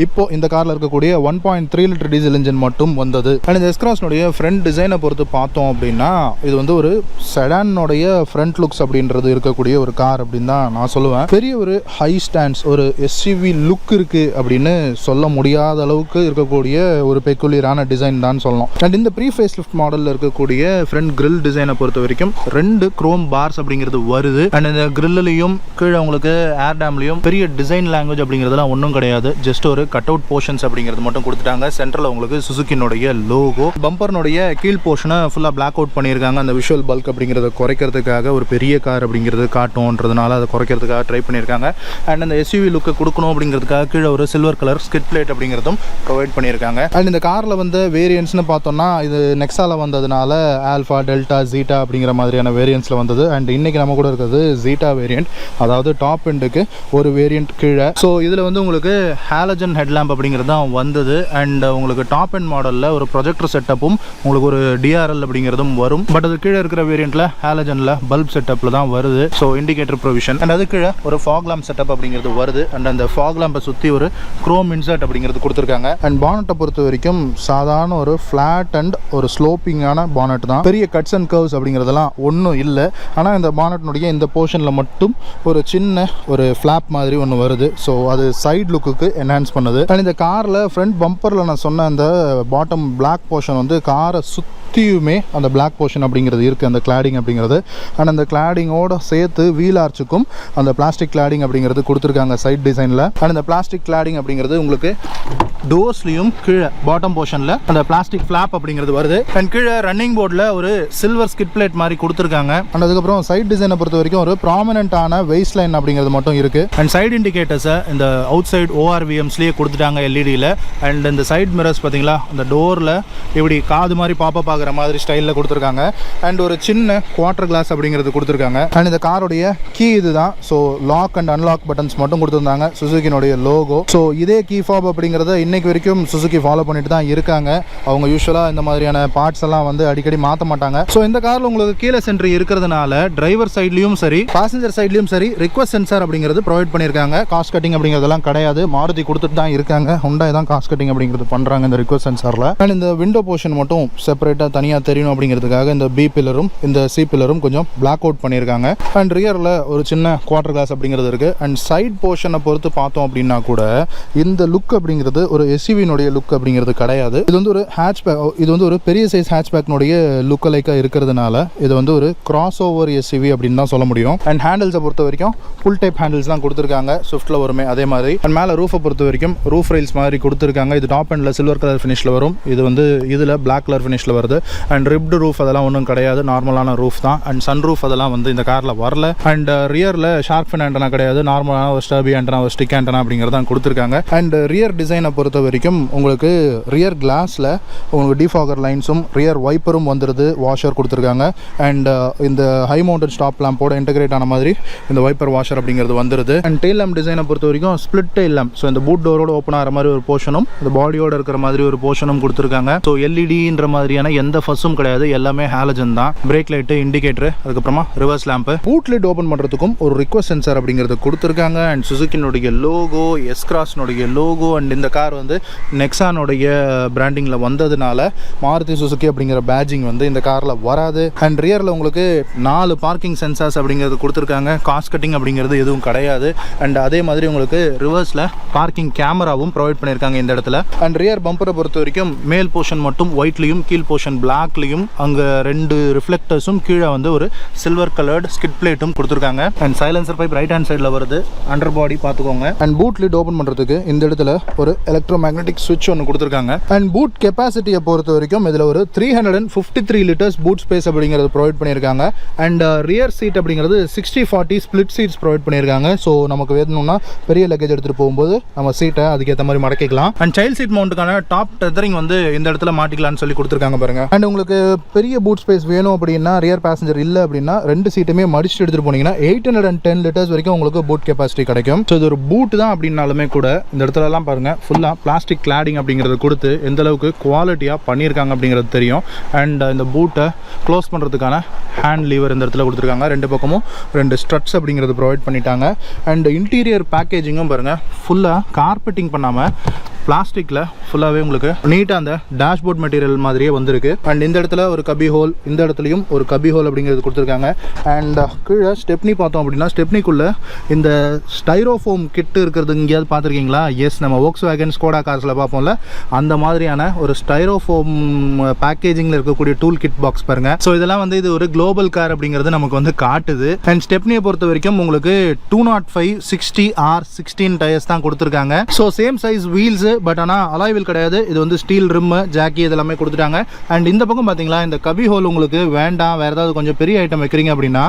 இப்போ இந்த காரில் இருக்கக்கூடிய 1.3 லிட்டர் டீசல் இன்ஜின் மட்டும் வந்தது. அண்ட் இந்த எஸ்கிராஸ்னுடைய ஃப்ரண்ட் டிசைனை பொறுத்து பார்த்தோம் அப்படின்னா இது வந்து ஒரு செடானுடைய ஃப்ரண்ட் லுக்ஸ் அப்படின்றது இருக்கக்கூடிய ஒரு கார் அப்படின்னு தான் நான் சொல்லுவேன். பெரிய ஒரு ஹை ஸ்டாண்ட்ஸ், ஒரு SUV லுக் இருக்கு அப்படின்னு சொல்ல முடியாத அளவுக்கு இருக்கக்கூடிய ஒரு பெக்குலியரான டிசைன் தான் சொல்லணும். அண்ட் இந்த ப்ரீ ஃபேஸ் லிஃப்ட் மாடலில் இருக்கக்கூடிய ஃப்ரண்ட் கிரில் டிசைனை பொறுத்த வரைக்கும் 2 குரோம் பார்ஸ் அப்படிங்கிறது வருது. அண்ட் இந்த கிரில்லையும் கீழே உங்களுக்கு ஏர் டேம்லையும் பெரிய டிசைன் லாங்குவேஜ் அப்படிங்கிறதுலாம் ஒன்றும் கிடையாது. ஜஸ்ட் ஒரு கட் அவுட் போர்ஷன்ஸ் அப்படிங்கிறது மட்டும் கொடுத்துட்டாங்க. சென்டரில் உங்களுக்கு சுசுகினுடைய லோகோ, பம்பர்னுடைய கீழ் போர்ஷனை ஃபுல்லாக பிளாக் அவுட் பண்ணியிருக்காங்க. அந்த விஷுவல் பல்க் அப்படிங்கிறத குறைக்கிறதுக்காக, ஒரு பெரிய கார் அப்படிங்கிறது காட்டும்ன்றதுனால அதை குறைக்கிறதுக்காக அப்படிங்கிறதுக்காக ட்ரை பண்ணியிருக்காங்க. அண்ட் அந்த எஸ்யூவி லுக்கை கொடுக்கணும் அப்படிங்கிறதுக்காக கீழே ஒரு சில்வர் கலர் ஸ்கிட் பிளேட் அப்படிங்கிறதும் ப்ரொவைட் பண்ணியிருக்காங்க. அண்ட் இந்த காரில் வந்து வேரியன்ட்ஸ்னு பார்த்தோம்னா இது நெக்ஸாவில் வந்ததுனால ஆல்ஃபா, டெல்டா, ஜீட்டா அப்படிங்கிற மாதிரியான வேரியன்ட்ஸில் வந்தது. அண்ட் இன்றைக்கி நம்ம கூட இருக்கிறது ஜீட்டா வேரியன்ட், அதாவது டாப் எண்டுக்கு ஒரு வேரியன்ட் கீழே. ஸோ இதில் வந்து உங்களுக்கு ஹாலஜன் ஹெட்லாம்ப் அப்படிங்கிறது தான் வந்தது. அண்ட் உங்களுக்கு டாப் எண்ட் மாடலில் ஒரு ப்ரொஜெக்டர் செட்டப்பும் உங்களுக்கு ஒரு டிஆர்எல் அப்படிங்கிறதும் வரும். பட் அது கீழே இருக்கிற வேரியண்ட்டில் ஹாலஜனில் பல்ப் செட்டப்பில் தான் வருது. ஸோ இண்டிகேட்டர் ப்ரொவிஷன் அண்ட் அது கீழே ஒரு ஃபாக் லாம்ப் செட்டப் அப்படிங்கிறது வருது. அண்ட் அந்த ஃபாக் லாம்பை சுற்றி ஒரு குரோம் இன்சர்ட் அப்படிங்கிறது கொடுத்துருக்காங்க. அண்ட் பானட்டை பொறுத்த வரைக்கும் சாதாரண ஒரு ஃப்ளாட் அண்ட் ஒரு ஸ்லோப்பிங்கான பானட் தான். பெரிய கட்ஸ் அண்ட் கர்வ்ஸ் அப்படிங்கிறதெல்லாம் ஒன்றும் இல்லை. ஆனால் இந்த பானட்னுடைய இந்த போர்ஷனில் மட்டும் ஒரு சின்ன ஒரு ஃப்ளாப் மாதிரி ஒன்று வருது. ஸோ அது சைட் லுக்குக்கு என்ஹான்ஸ் பண்ணுது. அண்ட் இந்த காரில் ஃப்ரண்ட் பம்பரில் நான் சொன்ன அந்த பாட்டம் பிளாக் போர்ஷன் வந்து காரை சுற்றியுமே அந்த பிளாக் போர்ஷன் அப்படிங்கிறது இருக்குது, அந்த கிளாடிங் அப்படிங்கிறது. அண்ட் அந்த கிளாடிங்கோட சேர்த்து வீல் ஆர்ச்சுக்கும் அந்த பிளாஸ்டிக் கிளாடிங் அப்படிங்கிறது கொடுத்துருக்காங்க சைட் டிசைனில். அண்ட் இந்த பிளாஸ்டிக் கிளாடிங் அப்படிங்கிறது உங்களுக்கு டோர்ஸ்லையும் கீழே பாட்டம் போர்ஷனில் அந்த பிளாஸ்டிக் ஃப்ளாப் அப்படிங்கிறது வருது. அண்ட் கீழே ரன்னிங் போர்டில் ஒரு சில்வர் ஸ்கிட் பிளேட் மாதிரி கொடுத்துருக்காங்க. அண்ட் அதுக்கப்புறம் சைட் டிசைனை பொறுத்த வரைக்கும் ஒரு ப்ராமினென்ட்டான வெயிட் லைன் அப்படிங்கிறது மட்டும் இருக்குது. அண்ட் சைட் இண்டிகேட்டர்ஸை இந்த அவுட் சைட் ஓஆர்விஎம்ஸ்லேயே கொடுத்துட்டாங்க எல்இடியில். அண்ட் இந்த சைட் மிரர்ஸ் பார்த்தீங்களா, அந்த டோரில் இப்படி காது மாதிரி பாப்பப் ஆகிற மாதிரி ஸ்டைலில் கொடுத்துருக்காங்க. அண்ட் ஒரு சின்ன குவார்டர் கிளாஸ் அப்படிங்கிறது கொடுத்துருக்காங்க. அண்ட் இந்த காரோடைய கீ இதுதான். So lock and unlock buttons மட்டும் கொடுத்துருந்தாங்க, சுசுகினுடைய லோகோ. ஸோ இதே கீ ஃபாப் அப்படிங்கிறத இன்னைக்கு வரைக்கும் சுசுகி ஃபாலோ பண்ணிட்டு தான் இருக்காங்க. அவங்க யூஸ்வலாக இந்த மாதிரியான பார்ட்ஸ் எல்லாம் வந்து அடிக்கடி மாற்ற மாட்டாங்க. ஸோ இந்த காரில் உங்களுக்கு கீழே சென்ட்ரி இருக்கிறதுனால டிரைவர் சைட்லையும் சரி பேசஞ்சர் சைட்லையும் சரி ரிக்வஸ்ட் சென்சார் அப்படிங்கிறது ப்ரொவைட் பண்ணியிருக்காங்க. காஸ்ட் கட்டிங் அப்படிங்கிறதெல்லாம் கிடையாது, மாருதி கொடுத்துட்டு தான் இருக்காங்க. ஹுண்டாய் தான் காஸ்ட் கட்டிங் அப்படிங்கிறது பண்ணுறாங்க இந்த ரிக்வஸ்ட் சென்சாரில். அண்ட் இந்த விண்டோ போர்ஷன் மட்டும் செப்பரேட்டாக தனியாக தெரியணும் அப்படிங்கிறதுக்காக இந்த பி பில்லரும் இந்த சி பில்லரும் கொஞ்சம் பிளாக் அவுட் பண்ணியிருக்காங்க. அண்ட் ரியரில் ஒரு சின்ன குவார்டர் கிளாஸ் அப்படிங்கிறது இருக்குது. அண்ட் சைட் போர்ஷனை பொறுத்து பார்த்தோம் அப்படின்னா கூட இந்த லுக் அப்படிங்கிறது ஒரு எஸ்யூவினுடைய லுக் அப்படிங்கிறது கிடையாது. இது வந்து ஒரு ஹேட்ச்பேக், இது வந்து ஒரு பெரிய சைஸ் ஹேட்ச்பேக்னுடைய லுக் லைக்காக இருக்கிறதுனால இது வந்து ஒரு கிராஸ் ஓவர் எஸ்யூவி அப்படின்னு தான் சொல்ல முடியும். அண்ட் ஹேண்டில்ஸை பொறுத்த வரைக்கும் ஃபுல் டைப் ஹேண்டில்ஸ் தான் கொடுத்துருக்காங்க, ஸ்விஃப்ட்டில் வருமே அதே மாதிரி. அண்ட் மேலே ரூஃபை பொறுத்த வரைக்கும் ரூஃப் ரைல்ஸ் மாதிரி கொடுத்துருக்காங்க. இது டாப் எண்டில் சில்வர் கலர் ஃபினிஷில் வரும், இது வந்து இதில் பிளாக் கலர் ஃபினிஷில் வருது. அண்ட் ரிப்டு ரூஃப் அதெல்லாம் ஒன்றும் கிடையாது, நார்மலான ரூஃப் தான். அண்ட் சன் ரூஃப் அதெல்லாம் வந்து இந்த காரில் வரல. அண்ட் ரியரில் ஷார்க் ஃபின் ஆண்டனா கிடையாது, நார்மலான ஒரு ஸ்டர்பி ஆண்டனா, ஒரு ஸ்டிக் ஆண்டனா அப்படிங்கிறது தான் கொடுத்துருக்காங்க. அண்ட் ரியர் டிசைனை பொறுத்த வரைக்கும் உங்களுக்கு ரியர் கிளாஸில் உங்களுக்கு டிஃபாகர் லைன்ஸும் ரியர் வைப்பரும் வந்துடுது, வாஷர் கொடுத்துருக்காங்க. அண்ட் இந்த ஹை மவுண்டட் ஸ்டாப் லேம்போட இன்டெகிரேட் ஆன மாதிரி இந்த வைப்பர் வாஷர் அப்படிங்கிறது வந்துடுது. அண்ட் டெயில் லேம்ப் டிசைனை பொறுத்த வரைக்கும் ஸ்பிளிட் டெயில் லேம்ப், ஸோ இந்த பூட் டோரோட ஓப்பன் ஆகிற மாதிரி ஒரு போர்ஷனும் இந்த பாடியோட இருக்கிற மாதிரி ஒரு போர்ஷனும் கொடுத்துருக்காங்க. ஸோ எல்இடின்ற மாதிரியான எந்த ஃபஸ்ஸும் கிடையாது, எல்லாமே ஹாலஜன் தான். பிரேக் லைட்டு, இண்டிகேட்டர், அதுக்கப்புறமா reverse lamp. Boot lid open பண்ணுறதுக்கும் ஒரு ரிக்வஸ்ட் சென்சார் அப்படிங்கிறது கொடுத்துருக்காங்க. அண்ட் சுசுகினுடைய லோகோ, எஸ்கிராஸ்னுடைய லோகோ. அண்ட் இந்த கார் வந்து நெக்ஸானுடைய பிராண்டிங்கில் வந்ததுனால மாருதி சுசுகி அப்படிங்கிற பேட்ஜிங் வந்து இந்த காரில் வராது. அண்ட் ரியரில் உங்களுக்கு 4 பார்க்கிங் சென்சார்ஸ் அப்படிங்கிறது கொடுத்துருக்காங்க. காஸ்ட் கட்டிங் அப்படிங்கிறது எதுவும் கிடையாது. அண்ட் அதே மாதிரி உங்களுக்கு ரிவர்ஸில் பார்க்கிங் கேமராவும் ப்ரொவைட் பண்ணியிருக்காங்க இந்த இடத்துல. அண்ட் ரியர் பம்பரை பொறுத்த வரைக்கும் மேல் போர்ஷன் மட்டும் ஒயிட்லையும் கீழ் போர்ஷன் பிளாக்லையும் அங்கே 2 ரிஃப்ளெக்டர்ஸும் கீழே வந்து ஒரு சில்வர் கலர்டு ஸ்கிட் பிளேட்டும் கொடுத்துருக்காங்க. And silencer pipe right hand சைடில் வருது, அண்டர் பாடி பார்த்துக்கோங்க. அண்ட் பூட் லிட் ஓப்பன் பண்ணுறதுக்கு இந்த இடத்துல ஒரு எலக்ட்ரோ மேக்னெட்டிக் சுவிட்ச் ஒன்று கொடுத்துருக்காங்க. அண்ட் பூட் கெப்பாசிட்டியை பொறுத்த வரைக்கும் இதில் ஒரு 353 லிட்டர்ஸ் பூட் ஸ்பேஸ் அப்படிங்கிறது ப்ரொவைட் பண்ணியிருக்காங்க. அண்ட் ரியர் சீட் அப்படிங்கிறது 60-40 ஸ்பிளிட் சீட்ஸ் ப்ரொவைட் பண்ணியிருக்காங்க. ஸோ நமக்கு வேணும்னா பெரிய லக்கேஜ் எடுத்துகிட்டு போகும்போது நம்ம சீட்டை அதுக்கேற்ற மாதிரி மடக்கிக்கலாம். அண்ட் சைல்ட் சீட் மவுண்ட்டுக்கான டாப் டெதரிங் வந்து இந்த இடத்துல மாட்டிக்கலாம்னு சொல்லி கொடுத்துருக்காங்க பாருங்க. அண்ட் உங்களுக்கு பெரிய பூட் ஸ்பேஸ் வேணும் அப்படின்னா, ரியர் பேசஞ்சர் இல்லை அப்படின்னா 2 சீட்டுமே மடிச்சுட்டு எடுத்துகிட்டு போனீங்கன்னா 810 லிட்டர்ஸ் வரைக்கும் உங்களுக்கு பூட் கெப்பாசிட்டி கிடைக்கும். ஸோ இது ஒரு பூட் தான் அப்படின்னாலுமே கூட இந்த இடத்துலலாம் பாருங்கள் ஃபுல்லாக பிளாஸ்டிக் கிளாடிங் அப்படிங்கிறது கொடுத்து எந்த அளவுக்கு குவாலிட்டியாக பண்ணியிருக்காங்க அப்படிங்கிறது தெரியும். அண்ட் இந்த பூட்டை க்ளோஸ் பண்ணுறதுக்கான ஹேண்ட் லீவர் இந்த இடத்துல கொடுத்துருக்காங்க. 2 பக்கமும் 2 ஸ்ட்ரட்ஸ் அப்படிங்கிறது ப்ரொவைட் பண்ணிட்டாங்க. அண்ட் இன்டீரியர் பேக்கேஜிங்கும் பாருங்கள் ஃபுல்லாக கார்பெட்டிங் பண்ணாமல் பிளாஸ்டிக்கில் ஃபுல்லாகவே உங்களுக்கு நீட்டாக அந்த டேஷ்போர்ட் மெட்டீரியல் மாதிரியே வந்திருக்கு. அண்ட் இந்த இடத்துல ஒரு கபி ஹோல், இந்த இடத்துலையும் ஒரு கபி ஹோல் அப்படிங்கிறது கொடுத்துருக்காங்க. அண்ட் கீழே ஸ்டெப்னி பார்த்தோம் அப்படின்னா ஸ்டெப்னிக்குள்ளே இந்த ஸ்டைரோஃபோம் கிட்டு இருக்கிறது எங்கேயாவது பார்த்துருக்கீங்களா? எஸ், நம்ம Volkswagen ஸ்கோடா கார்ஸில் பார்ப்போம்ல அந்த மாதிரியான ஒரு ஸ்டைரோஃபோம் பேக்கேஜிங்கில் இருக்கக்கூடிய டூல் கிட் பாக்ஸ் பாருங்கள். ஸோ இதெல்லாம் வந்து இது ஒரு குளோபல் கார் அப்படிங்கிறது நமக்கு வந்து காட்டுது. அண்ட் ஸ்டெப்னியை பொறுத்த வரைக்கும் உங்களுக்கு 205/60R16 டயர்ஸ் தான் கொடுத்துருக்காங்க. So same size wheels but ஆனால் அலாய் வீல் கிடையாது. இது வந்து ஸ்டீல் ரிம்மு, ஜாக்கி இதெல்லாமே கொடுத்துட்டாங்க. அண்ட் இந்த பக்கம் பார்த்தீங்களா, இந்த கபி ஹோல் உங்களுக்கு வேண்டாம், வேறு ஏதாவது கொஞ்சம் பெரிய ஐட்டம் வைக்கிறீங்க அப்படின்னா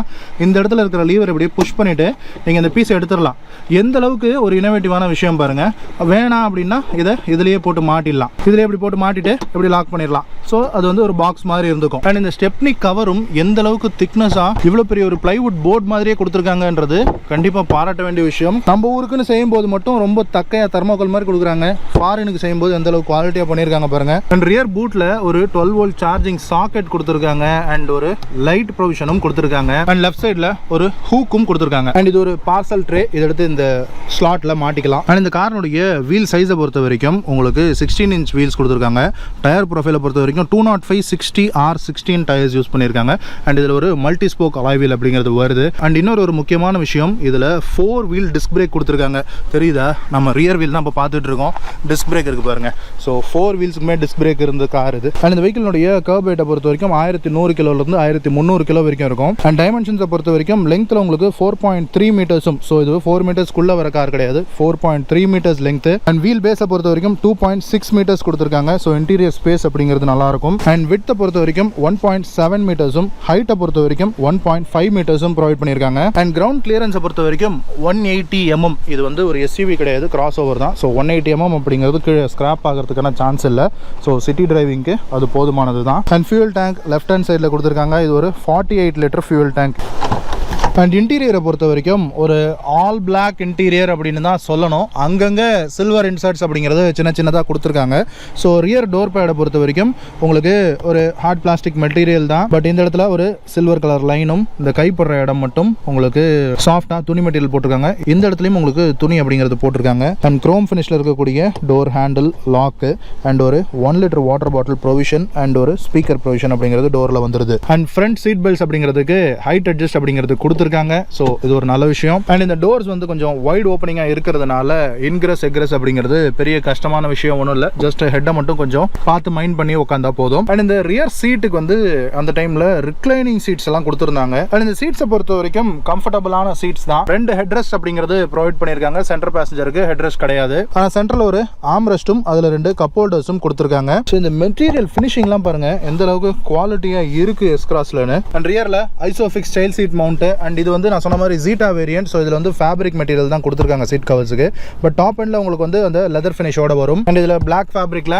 இந்த இடத்துல இருக்கிற லீவர் இப்படி புஷ் பண்ணிவிட்டு நீங்கள் இந்த பீஸை எடுத்துடலாம். எந்த அளவுக்கு ஒரு இனோவேட்டிவான விஷயம் பாருங்கள். வேணாம் அப்படின்னா இதை இதுலேயே போட்டு மாட்டிடலாம். இதிலே இப்படி போட்டு மாட்டிட்டு இப்படி லாக் பண்ணிடலாம். ஸோ அது வந்து ஒரு பாக்ஸ் மாதிரி இருந்துக்கும். அண்ட் இந்த ஸ்டெப்னி கவரும் எந்த அளவுக்கு திக்னஸாக இவ்வளோ பெரிய ஒரு பிளைவுட் போர்ட் மாதிரியே கொடுத்துருக்காங்கன்றது கண்டிப்பாக பாராட்ட வேண்டிய விஷயம். நம்ம ஊருக்குன்னு செய்யும்போது மட்டும் ரொம்ப தக்கையாக தெர்மோகோல் மாதிரி கொடுக்குறாங்க. ஃபாரினுக்கு செய்யும்போது எந்த அளவுக்கு குவாலிட்டியாக பண்ணியிருக்காங்க பாருங்க. அண்ட் ரியர் பூட்டில் ஒரு 12 வோல்ட் சார்ஜிங் சாக்கெட் கொடுத்துருக்காங்க. அண்ட் ஒரு லைட் ப்ரொவிஷனும் கொடுத்துருக்காங்க. அண்ட் லெஃப்ட் சைடில் ஒரு ஹூக்கும் கொடுத்துருக்காங்க. அண்ட் இது ஒரு பார்சல் ட்ரே, இதை எடுத்து இந்த ஸ்லாட்டில் மாட்டிக்கலாம். அண்ட் இந்த காரினுடைய வீல் சைஸை பொறுத்த வரைக்கும் உங்களுக்கு 16 இன்ச் வீல்ஸ் கொடுத்துருக்காங்க. டயர் ப்ரொஃபைலை பொறுத்த வரைக்கும் 205/60R16 டயர்ஸ் யூஸ் பண்ணியிருக்காங்க. அண்ட் இதில் ஒரு மல்டி ஸ்போக் அலாய் வீல் அப்படிங்கிறது வருது. அண்ட் இன்னொரு ஒரு முக்கியமான விஷயம், இதில் 4 வீல் டிஸ்க் பிரேக் கொடுத்துருக்காங்க. தெரியுதா? நம்ம ரியர் வீல் தான் இப்போ பார்த்துட்டு இருக்கோம். டிஸ்க் பிரேக் இருக்குது பாருங்க. ஸோ 4 வீல்ஸுக்குமே டிஸ்க் பிரேக் இருந்த கார் இது. அண்ட் இந்த வெஹிக்கிளுடைய கர்ப் வெயிட்டை பொறுத்த வரைக்கும் 1100 கிலோலேருந்து 1300 கிலோ வரைக்கும் இருக்கும். அண்ட் டைமென்ஷன்ஸை பொறுத்த வரைக்கும் லெங்த்தில் உங்களுக்கு 4.3 மீட்டர்ஸும், ஸோ இது 4 மீட்டர்ஸ்க்குள்ளே வர கார் கிடையாது, 4.3 மீட்டர்ஸ் லெங்த். அண்ட் வீல் பேஸை பொறுத்த வரைக்கும் 2.6 மீட்டர்ஸ் கொடுத்துருக்காங்க. ஸோ இன்டீரியர் ஸ்பேஸ் அப்படிங்கிறது நல்லாயிருக்கும். அண்ட் வித்தை பொறுத்த வரைக்கும் 1.7 மீட்டர்ஸும், ஹைட்டை பொறுத்த வரைக்கும் 1.5 மீட்டர்ஸும் ப்ரொவைட் பண்ணியிருக்காங்க. அண்ட் கிரவுண்ட் கிளியரன்ஸை பொறுத்த வரைக்கும் 180 mm. இது வந்து ஒரு SUV கிடையாது, கிராஸ் ஓவர் தான். ஸோ 180 mm அப்படிங்கிறது கீழே ஸ்கிராப் ஆகிறதுக்கான சான்ஸ் இல்லை. ஸோ சிட்டி டிரைவிங்க்கு அது போதுமானது தான். And fuel tank left hand சைடில் கொடுத்துருக்காங்க. இது ஒரு 48 லிட்டர் ஃபியூல் டேங்க். அண்ட் இன்டீரியரை பொறுத்த வரைக்கும் ஒரு ஆல் பிளாக் இன்டீரியர் அப்படின்னு தான் சொல்லணும். அங்கங்கே சில்வர் இன்சர்ட்ஸ் அப்படிங்கிறது சின்ன சின்னதாக கொடுத்துருக்காங்க. ஸோ ரியர் டோர் பேடை பொறுத்த வரைக்கும் உங்களுக்கு ஒரு ஹார்ட் பிளாஸ்டிக் மெட்டீரியல் தான். பட் இந்த இடத்துல ஒரு சில்வர் கலர் லைனும், இந்த கைப்படுற இடம் மட்டும் உங்களுக்கு சாஃப்டாக துணி மெட்டீரியல் போட்டிருக்காங்க. இந்த இடத்துலையும் உங்களுக்கு துணி அப்படிங்கிறது போட்டிருக்காங்க. அண்ட் குரோம் ஃபினிஷில் இருக்கக்கூடிய டோர் ஹேண்டில், லாக்கு, அண்ட் ஒரு 1 litre water bottle provision, and ஒரு ஸ்பீக்கர் ப்ரொவிஷன் அப்படிங்கிறது டோரில் வந்துடுது. அண்ட் ஃப்ரண்ட் சீட் பெல்ட்ஸ் அப்படிங்கிறதுக்கு ஹைட் அட்ஜஸ்ட் அப்படிங்கிறது கொடுத்துருக்காங்க. ஸோ இது ஒரு நல்ல விஷயம். அண்ட் இந்த டோர்ஸ் வந்து கொஞ்சம் வைட் ஓப்பனிங்காக இருக்கிறதுனால இன்கிரஸ் எக்ரஸ் அப்படிங்கிறது பெரிய கஷ்டமான விஷயம் ஒன்றும் இல்லை. ஜஸ்ட் ஹெட்டை மட்டும் கொஞ்சம் பார்த்து மைண்ட் பண்ணி உட்காந்தா போதும். அண்ட் இந்த ரியர் சீட்டுக்கு வந்து அந்த டைமில் ரிக்ளைனிங் சீட்ஸ் எல்லாம் கொடுத்துருந்தாங்க. அண்ட் இந்த சீட்ஸை பொறுத்த வரைக்கும் கம்ஃபர்டபுளான சீட்ஸ் தான். 2 ஹெட்ரெஸ்ட் அப்படிங்கிறது ப்ரொவைட் பண்ணியிருக்காங்க. சென்டர் பேசஞ்சருக்கு ஹெட்ரெஸ்ட் கிடையாது. ஆனால் சென்டரில் ஒரு ஆம்ரெஸ்ட்டும் அதில் 2 கப் ஹோல்டர்ஸும் கொடுத்துருக்காங்க. ஸோ இந்த மெட்டீரியல் ஃபினிஷிங்லாம் பாருங்க எந்த அளவுக்கு குவாலிட்டியாக இருக்கு எஸ்கிராஸ்லன்னு. அண்ட் ரியரில் Isofix child seat mount. And இது வந்து நான் சொன்ன மாதிரி ஜீட்டா வேரியன்ட். ஸோ இதில் வந்து ஃபேப்ரிக் மெட்டீரியல் தான் கொடுத்துருக்காங்க சீட் கவர்ஸுக்கு. பட் டாப் எண்டில் உங்களுக்கு வந்து அந்த லெதர் ஃபினிஷோட வரும். அண்ட் இதில் பிளாக் ஃபேப்ரிக்கில்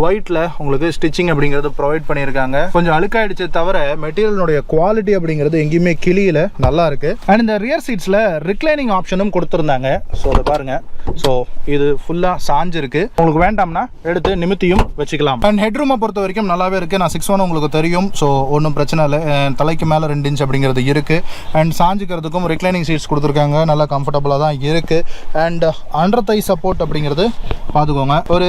ஒயிட்டில் உங்களுக்கு ஸ்டிச்சிங் அப்படிங்கிறது ப்ரொவைட் பண்ணியிருக்காங்க. கொஞ்சம் அழுக்காயிடுச்சு தவிர மெட்டீரியலுடைய குவாலிட்டி அப்படிங்கிறது எங்கேயுமே கிளியில் நல்லா இருக்கு. அண்ட் இந்த ரியர் சீட்ஸில் ரிக்ளைனிங் ஆப்ஷனும் கொடுத்துருந்தாங்க. ஸோ அதை பாருங்க. ஸோ இது ஃபுல்லாக சாஞ்சிருக்கு. உங்களுக்கு வேண்டாம்னா எடுத்து நிமித்தியும் வச்சுக்கலாம். அண்ட் ஹெட்ரூமை பொறுத்த வரைக்கும் நல்லாவே இருக்குது. நான் 6'1" உங்களுக்கு தெரியும். ஸோ ஒன்றும் பிரச்சனை இல்லை. தலைக்கு மேலே 2 இன்ச் அப்படிங்கிறது இருக்குது. அண்ட் சாஞ்சிக்கிறதுக்கும் ரிக்ளைனிங் சீட்ஸ் கொடுத்துருக்காங்க. நல்லா கம்ஃபர்டபுளாக தான் இருக்குது. அண்ட் அண்டர் தை சப்போர்ட் அப்படிங்கிறது பார்த்துக்கோங்க. ஒரு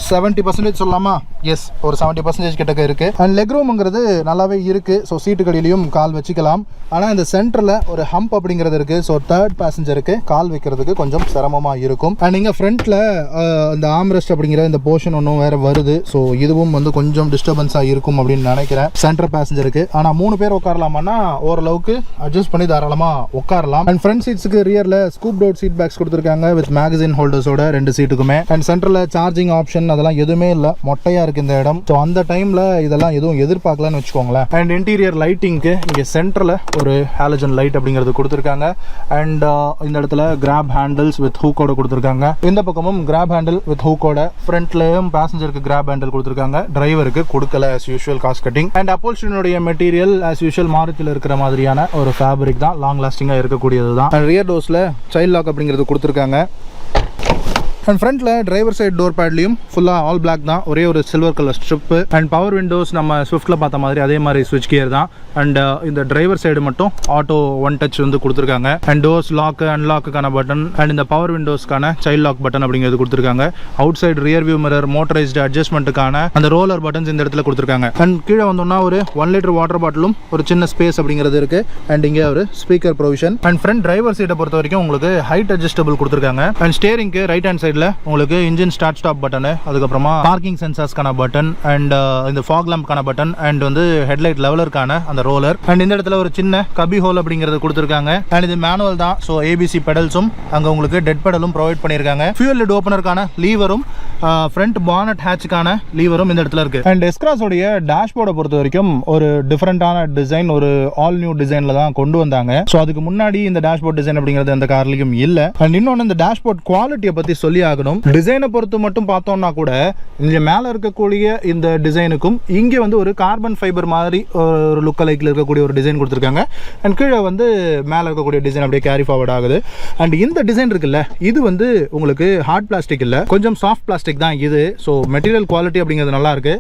70% சொல்லலாமா? எஸ், ஒரு 70% கிட்டக்க இருக்குது. அண்ட் லெக் ரூம்ங்கிறது நல்லாவே இருக்குது. ஸோ சீட்டுக்கடியிலையும் கால் வச்சுக்கலாம். ஆனால் இந்த சென்டரில் ஒரு ஹம்ப் அப்படிங்கிறது இருக்குது. ஸோ 3rd பேசஞ்சருக்கு கால் வைக்கிறதுக்கு கொஞ்சம் சிரமமாக இருக்கும். அண்ட் இங்கே ஃப்ரண்ட்டில் இந்த ஆம்ரெஸ்ட் அப்படிங்கிற இந்த போர்ஷன் ஒன்றும் வேறு வருது. ஸோ இதுவும் வந்து கொஞ்சம் டிஸ்டர்பன்ஸாக இருக்கும் அப்படின்னு நினைக்கிறேன் சென்டர் பேசஞ்சருக்கு. ஆனால் 3 பேர் உட்காரலாமான்னா ஓரளவுக்கு அட்ஜஸ்ட் பண்ணி தாராளமாக உட்காரலாம். அண்ட் ஃப்ரண்ட் சீட்ஸுக்கு ரியரில் ஸ்கூப் டவுட் சீட் பேக்ஸ் கொடுத்துருக்காங்க வித் மேகசின் ஹோல்டர்ஸோட 2 சீட்டுக்குமே. அண்ட் சென்டரில் சார்ஜிங் ஆப்ஷன் அதெல்லாம் எதுவுமே இல்லை. மொட்டையாக இருக்குது இந்த இடம். ஸோ அந்த டைமில் இதெல்லாம் எதுவும் எதிர்பார்க்கலன்னு வச்சுக்கோங்களேன். அண்ட் இன்டீரியர் லைட்டிங்க்கு இங்கே சென்டரில் ஒரு ஹாலஜன் லைட் அப்படிங்கிறது கொடுத்துருக்காங்க. அண்ட் இந்த இடத்துல கிராப் ஹேண்டில்ஸ் வித் ஹூக்கோட கொடுத்துருக்காங்க. இந்த பக்கமும் கிராப் ஹேண்டில் வித் ஹூக்கோட. ஃப்ரண்ட்லேயும் பேசஞ்சருக்கு கிராப் ஹேண்டில் கொடுத்துருக்காங்க. டிரைவருக்கு கொடுக்கல as usual cost cutting. And அப்போல்ஸ்டரினுடைய மெட்டீரியல் as usual மாருதியில் இருக்கிற மாதிரியான ஒரு ஃபேப்ரிக் தான். லாங் லாஸ்டிங்காக இருக்கக்கூடியது தான். அண்ட் ரியர் டோர்ஸில் சைல்ட் லாக் அப்படிங்கிறது கொடுத்துருக்காங்க. அண்ட் ஃப்ரண்ட்டில் டிரைவர் சைட் டோர் பேட்லையும் ஃபுல்லாக ஆல் பிளாக் தான். ஒரே ஒரு silver colour strip. And power Windows நம்ம ஸ்விஃப்ட்டில் பார்த்த மாதிரி அதே மாதிரி ஸ்விட்ச் கியர் தான். அண்ட் இந்த டிரைவர் சைடு மட்டும் ஆட்டோ 1 டச் வந்து கொடுத்துருக்காங்க. அண்ட் டோர்ஸ் லாக்கு அன்லாக்குக்கான பட்டன். அண்ட் இந்த பவர் விண்டோஸ்க்கான சைல்ட் லாக் பட்டன் அப்படிங்கிறது கொடுத்துருக்காங்க. Outside rear view mirror, motorised அட்ஜஸ்ட்மெண்ட்டுக்கான அந்த ரோலர் பட்டன்ஸ் இந்த இடத்துல கொடுத்துருக்காங்க. அண்ட் கீழே வந்தோம்னா ஒரு 1 லிட்டர் வாட்டர் பாட்டிலும் ஒரு சின்ன ஸ்பேஸ் அப்படிங்கிறது இருக்குது. அண்ட் இங்கே ஒரு speaker provision. And front driver சீட்டை பொறுத்த வரைக்கும் உங்களுக்கு ஹைட் அட்ஜஸ்டபிள் கொடுத்துருக்காங்க. அண்ட் ஸ்டேரிங்க்கு ரைட் ஹேண்ட் சைடில் சைடில் உங்களுக்கு இன்ஜின் ஸ்டார்ட் ஸ்டாப் பட்டனு, அதுக்கப்புறமா பார்க்கிங் சென்சார்ஸ்க்கான பட்டன் அண்ட் இந்த ஃபாக் லேம்ப்க்கான பட்டன் அண்ட் வந்து ஹெட்லைட் லெவலருக்கான அந்த ரோலர் அண்ட் இந்த இடத்துல ஒரு சின்ன கபி ஹோல் அப்படிங்கிறது கொடுத்துருக்காங்க. அண்ட் இது மேனுவல் தான். ஸோ ஏபிசி பெடல்ஸும் அங்கே உங்களுக்கு டெட் பெடலும் ப்ரொவைட் பண்ணியிருக்காங்க. ஃபியூல் லிட் ஓப்பனருக்கான லீவரும் ஃப்ரண்ட் பானட் ஹேட்சுக்கான லீவரும் இந்த இடத்துல இருக்கு. அண்ட் எஸ்கிராஸோடைய டேஷ்போர்டை பொறுத்த வரைக்கும் ஒரு டிஃப்ரெண்டான டிசைன், ஒரு ஆல் நியூ டிசைன்ல தான் கொண்டு வந்தாங்க. ஸோ அதுக்கு முன்னாடி இந்த டேஷ்போர்ட் டிசைன் அப்படிங்கிறது அந்த கார்லையும் இல்ல. அண்ட் இன்னொன்று இந்த டேஷ்போர்ட் குவாலிட்டியை பத்தி சொல்லி ஆகணும். டிசைனை பொறுத்து மட்டும் பார்த்தோம்னா கூட இங்க மேல இருக்கக்கூடிய இந்த டிசைனுக்கும் இங்க வந்து ஒரு கார்பன் ஃபைபர் மாதிரி ஒரு லுக் லைக்ல இருக்கக்கூடிய ஒரு டிசைன் கொடுத்துருக்காங்க. அண்ட் கீழே வந்து மேல இருக்கக்கூடிய டிசைன் அப்படியே கேரி ஃபார்வர்ட் ஆகுது. அண்ட் இந்த டிசைன் இருக்குல்ல, இது வந்து உங்களுக்கு ஹார்ட் பிளாஸ்டிக் இல்ல, கொஞ்சம் சாஃப்ட் பிளாஸ்டிக் தான் இது. ஸோ மெட்டீரியல் குவாலிட்டி அப்படிங்கிறது நல்லா இருக்கு.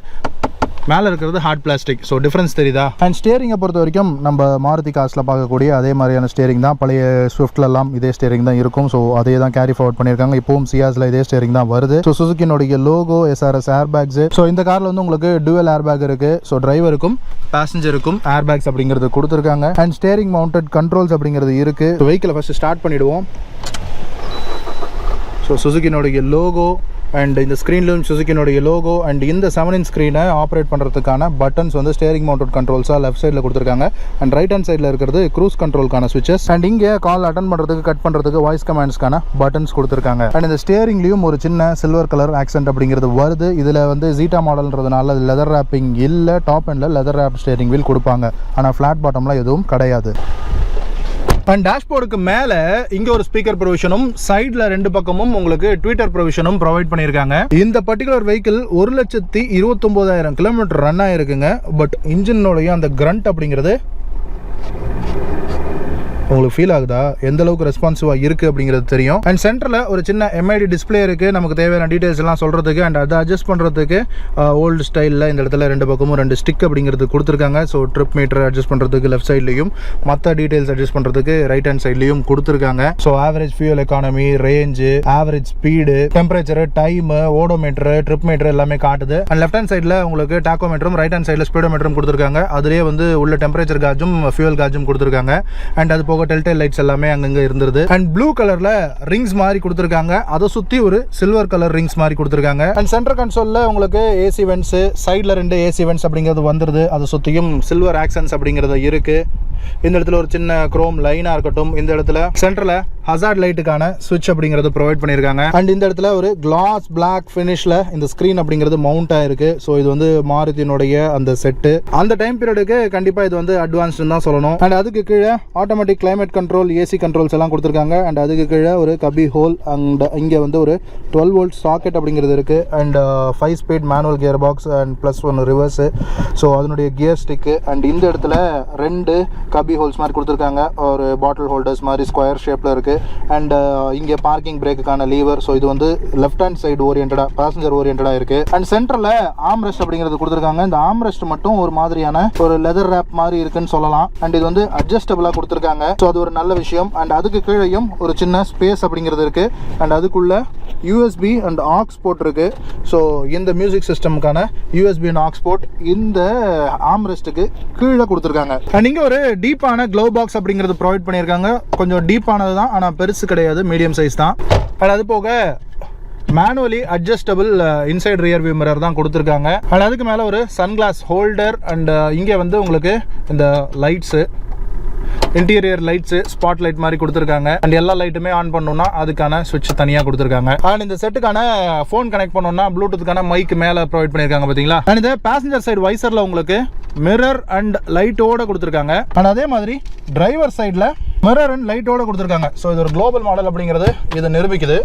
மேலே இருக்கிறது ஹார்ட் பிளாஸ்டிக். ஸோ டிஃப்ரென்ஸ் தெரியுதா? அண்ட் ஸ்டேரிங்கை பொறுத்த வரைக்கும் நம்ம மாருதி கார்ஸில் பார்க்கக்கூடிய அதே மாதிரியான ஸ்டேரிங் தான். பழைய ஸ்விஃப்ட்லலாம் இதே ஸ்டேரிங் தான் இருக்கும். ஸோ அதே தான் கேரி ஃபார்வர்ட் பண்ணியிருக்காங்க. இப்போவும் சியாஸில் இதே ஸ்டேரிங் தான் வருது. ஸோ சுசுக்கினுடைய logo, SRS air bags. So இந்த காரில் வந்து உங்களுக்கு டுவல் ஏர் பேக் இருக்கு. ஸோ டிரைவருக்கும் பேசஞ்சருக்கும் ஏர் பேக்ஸ் அப்படிங்கிறது கொடுத்துருக்காங்க. அண்ட் ஸ்டேரிங் மவுண்டட் கண்ட்ரோல்ஸ் அப்படிங்கிறது இருக்கு. வெஹிக்கிளை ஃபர்ஸ்ட் ஸ்டார்ட் பண்ணிடுவோம். ஸோ சுசுக்கினுடைய லோகோ அண்ட் இந்த ஸ்க்ரீன்லையும் சுசுக்கினுடைய லோகோ அண்ட் இந்த 7-inch ஸ்க்ரீனை ஆப்ரேட் பண்ணுறதுக்கான பட்டன்ஸ் வந்து ஸ்டேரிங் மவுண்டட் கண்ட்ரோல்ஸாக லெஃப்ட் சைடில் கொடுத்துருக்காங்க. அண்ட் ரைட் ஹேண்ட் சைடில் இருக்கிறது க்ரூஸ் கண்ட்ரோலுக்கான ஸ்விட்சஸ். அண்ட் இங்கே கால் அட்டன் பண்ணுறதுக்கு, கட் பண்ணுறதுக்கு வாய்ஸ் கமாண்ட்ஸ்க்கான பட்டன்ஸ் கொடுத்துருக்காங்க. அண்ட் இந்த ஸ்டேரிங்லேயும் ஒரு சின்ன சில்வர் கலர் ஆக்சென்ட் அப்படிங்கிறது வருது. இதில் வந்து ஜீட்டா மாடல்ன்றதுனால லெதர் ரேப்பிங் இல்லை. டாப் எண்டில் லெதர் ரேப் ஸ்டேரிங் வீல் கொடுப்பாங்க. ஆனால் ஃப்ளாட் பாட்டம்லாம் எதுவும் கிடையாது. அண்ட் டேஷ்போர்டுக்கு மேலே இங்கே ஒரு ஸ்பீக்கர் ப்ரொவிஷனும், சைடில் 2 பக்கமும் உங்களுக்கு ட்விட்டர் ப்ரொவிஷனும் ப்ரொவைட் பண்ணியிருக்காங்க. இந்த பர்டிகுலர் வெஹிக்கிள் 1,29,000 கிலோமீட்டர் ரன் ஆயிருக்குங்க. பட் இன்ஜினோடைய அந்த கிரண்ட் அப்படிங்கிறது உங்களுக்கு ஃபீல் ஆகுதா? எந்த அளவுக்கு ரெஸ்பான்சிவாக இருக்குது அப்படிங்கிறது தெரியும். அண்ட் சென்டரில் ஒரு சின்ன எம்ஐடி டிஸ்பிளே இருக்குது, நமக்கு தேவையான டீட்டெயில்ஸ் எல்லாம் சொல்கிறதுக்கு. அண்ட் அதை அட்ஜஸ்ட் பண்ணுறதுக்கு ஓல்டு ஸ்டைலில் இந்த இடத்துல 2 பக்கமும் 2 ஸ்டிக் அப்படிங்கிறது கொடுத்துருக்காங்க. ஸோ ட்ரிப் மீட்டர் அட்ஜஸ்ட் பண்ணுறதுக்கு லெஃப்ட் சைட்லையும், மற்ற டீட்டெயில்ஸ் அட்ஜஸ்ட் பண்ணுறதுக்கு ரைட் ஹேண்ட் சைட்லையும் கொடுத்துருக்காங்க. So average fuel economy, range, average speed, temperature, time, odometer, trip meter எல்லாமே காட்டுது. அண்ட் லெஃப்ட் ஹேண்ட் சைடில் உங்களுக்கு டாக்கோமீட்டரும், ரைட் ஹேண்ட் சைடில் ஸ்பீடோமீட்டரும் கொடுத்துருக்காங்க. அதுலேயே வந்து உள்ள டெம்பரேச்சர் காஜும் ஃபியூல் காஜும் கொடுத்துருக்காங்க. அண்ட் அது போக டெல்டெயில் லைட்ஸ் எல்லாமே அங்கங்க இருந்தது. அண்ட் ப்ளூ கலர்ல ரிங்ஸ் மாதிரி கொடுத்துருக்காங்க. அதை சுத்தி ஒரு சில்வர் கலர் ரிங்ஸ் மாதிரி கொடுத்துருக்காங்க. அண்ட் சென்டர் கன்சோல்ல உங்களுக்கு ஏசி வென்ட்ஸ், சைட்ல 2 ஏசி வென்ட்ஸ் அப்படிங்கிறது வந்துருது. அதை சுத்தியும் சில்வர் ஆக்சன்ஸ் அப்படிங்கிறது இருக்கு. இந்த இடத்துல ஒரு சின்ன குரோம் லைனா இருக்கட்டும். இந்த இடத்துல சென்டர்ல ஹசார்ட் லைட்டுக்கான ஸ்விட்ச் அப்படிங்கிறது ப்ரொவைட் பண்ணியிருக்காங்க. அண்ட் இந்த இடத்துல ஒரு கிளாஸ் பிளாக் ஃபினிஷ்ல இந்த ஸ்கிரீன் அப்படிங்கிறது மவுண்ட் ஆயிருக்கு. ஸோ இது வந்து மாருதியினுடைய அந்த செட்டு. அந்த டைம் பீரியடுக்கு கண்டிப்பா இது வந்து அட்வான்ஸ்டு தான் சொல்லணும். அண்ட் அதுக்கு கீழே automatic climate control, AC controls எல்லாம் கொடுத்துருக்காங்க. அண்ட் அதுக்கு கீழே ஒரு கபி ஹோல். அண்ட் இங்கே வந்து ஒரு 12 வோல்ட் சாக்கெட் அப்படிங்கிறது இருக்கு. And 5 speed manual gear box and plus 1 reverse. So அதனுடைய கியர் ஸ்டிக்கு. அண்ட் இந்த இடத்துல 2 கபி ஹோல்ஸ் மாதிரி கொடுத்துருக்காங்க. ஒரு பாட்டில் ஹோல்டர்ஸ் மாதிரி ஸ்கொயர் ஷேப்பில் இருக்குது. அண்ட் இங்கே பார்க்கிங் பிரேக்குக்கான லீவர். ஸோ இது வந்து லெஃப்ட் ஹேண்ட் சைடு ஓரியன்டாக, பேசஞ்சர் ஓரியன்டாக இருக்குது. அண்ட் சென்டரில் ஆம்ரெஸ்ட் அப்படிங்கிறது கொடுத்துருக்காங்க. இந்த ஆம்ரெஸ்ட் மட்டும் ஒரு மாதிரியான ஒரு லெதர் ரேப் மாதிரி இருக்குன்னு சொல்லலாம். அண்ட் இது வந்து அட்ஜஸ்டபிளாக கொடுத்துருக்காங்க. ஸோ அது ஒரு நல்ல விஷயம். அண்ட் அதுக்கு கீழேயும் ஒரு சின்ன ஸ்பேஸ் அப்படிங்கிறது இருக்குது. அண்ட் அதுக்குள்ள யூஎஸ்பி அண்ட் ஆக்ஸ் போர்ட் இருக்குது. ஸோ இந்த மியூசிக் சிஸ்டமுக்கான யூஎஸ்பி அண்ட் ஆக்ஸ் போர்ட் இந்த ஆம்ரெஸ்ட்டுக்கு கீழே கொடுத்துருக்காங்க. அண்ட் இங்கே ஒரு டீப்பான க்ளவ் பாக்ஸ் அப்படிங்கிறது ப்ரொவைட் பண்ணியிருக்காங்க. கொஞ்சம் டீப்பானது தான், ஆனால் பெருசு கிடையாது, மீடியம் சைஸ் தான். அண்ட் அது போக manually adjustable inside rear view mirror தான் கொடுத்துருக்காங்க. அண்ட் அதுக்கு மேலே ஒரு சன்கிளாஸ் ஹோல்டர். அண்ட் இங்கே வந்து உங்களுக்கு இந்த lights, interior lights, spot light மாதிரி கொடுத்துருக்காங்க. அண்ட் எல்லா லைட்டுமே ஆன் பண்ணணும்னா அதுக்கான ஸ்விட்ச் தனியாக கொடுத்துருக்காங்க. அண்ட் இந்த செட்டுக்கான ஃபோன் கனெக்ட் பண்ணணும்னா ப்ளூடூத்துக்கான மைக் மேலே ப்ரொவைட் பண்ணியிருக்காங்க பார்த்தீங்களா. அண்ட் இந்த பேசஞ்சர் சைடு வைசரில் உங்களுக்கு மிரர் அண்ட் லைட்டோட கொடுத்துருக்காங்க. அண்ட் அதே மாதிரி டிரைவர் சைடில் மிரர் அண்ட் லைட்டோட கொடுத்துருக்காங்க. ஸோ இது ஒரு குளோபல் மாடல் அப்படிங்கிறது இது நிரூபிக்குது.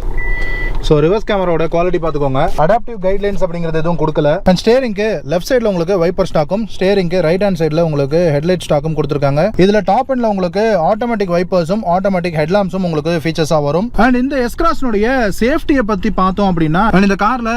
ஸோ ரிவர்ஸ் கேமராவோட குவாலிட்டி பார்த்துக்கோங்க. அடாப்டிவ் கைட்லைன்ஸ் அப்படிங்கிறது எதுவும் கொடுக்கல. அண்ட் ஸ்டேரிங்க்கு லெஃப்ட் சைடில் உங்களுக்கு வைப்பர் ஸ்டாக்கும், ஸ்டேரிங்க்கு ரைட் ஹேண்ட் சைடில் உங்களுக்கு ஹெட்லைட் ஸ்டாக்கும் கொடுத்துருக்காங்க. இதில் டாப் எண்டில் உங்களுக்கு ஆட்டோமேட்டிக் வைப்பர்ஸும் ஆட்டோமேட்டிக் ஹெட்லாம்ப்ஸும் உங்களுக்கு ஃபீச்சர்ஸாக வரும். அண்ட் இந்த எஸ்கிராஸ்னுடைய சேஃப்டியை பற்றி பார்த்தோம் அப்படின்னா, இந்த காரில்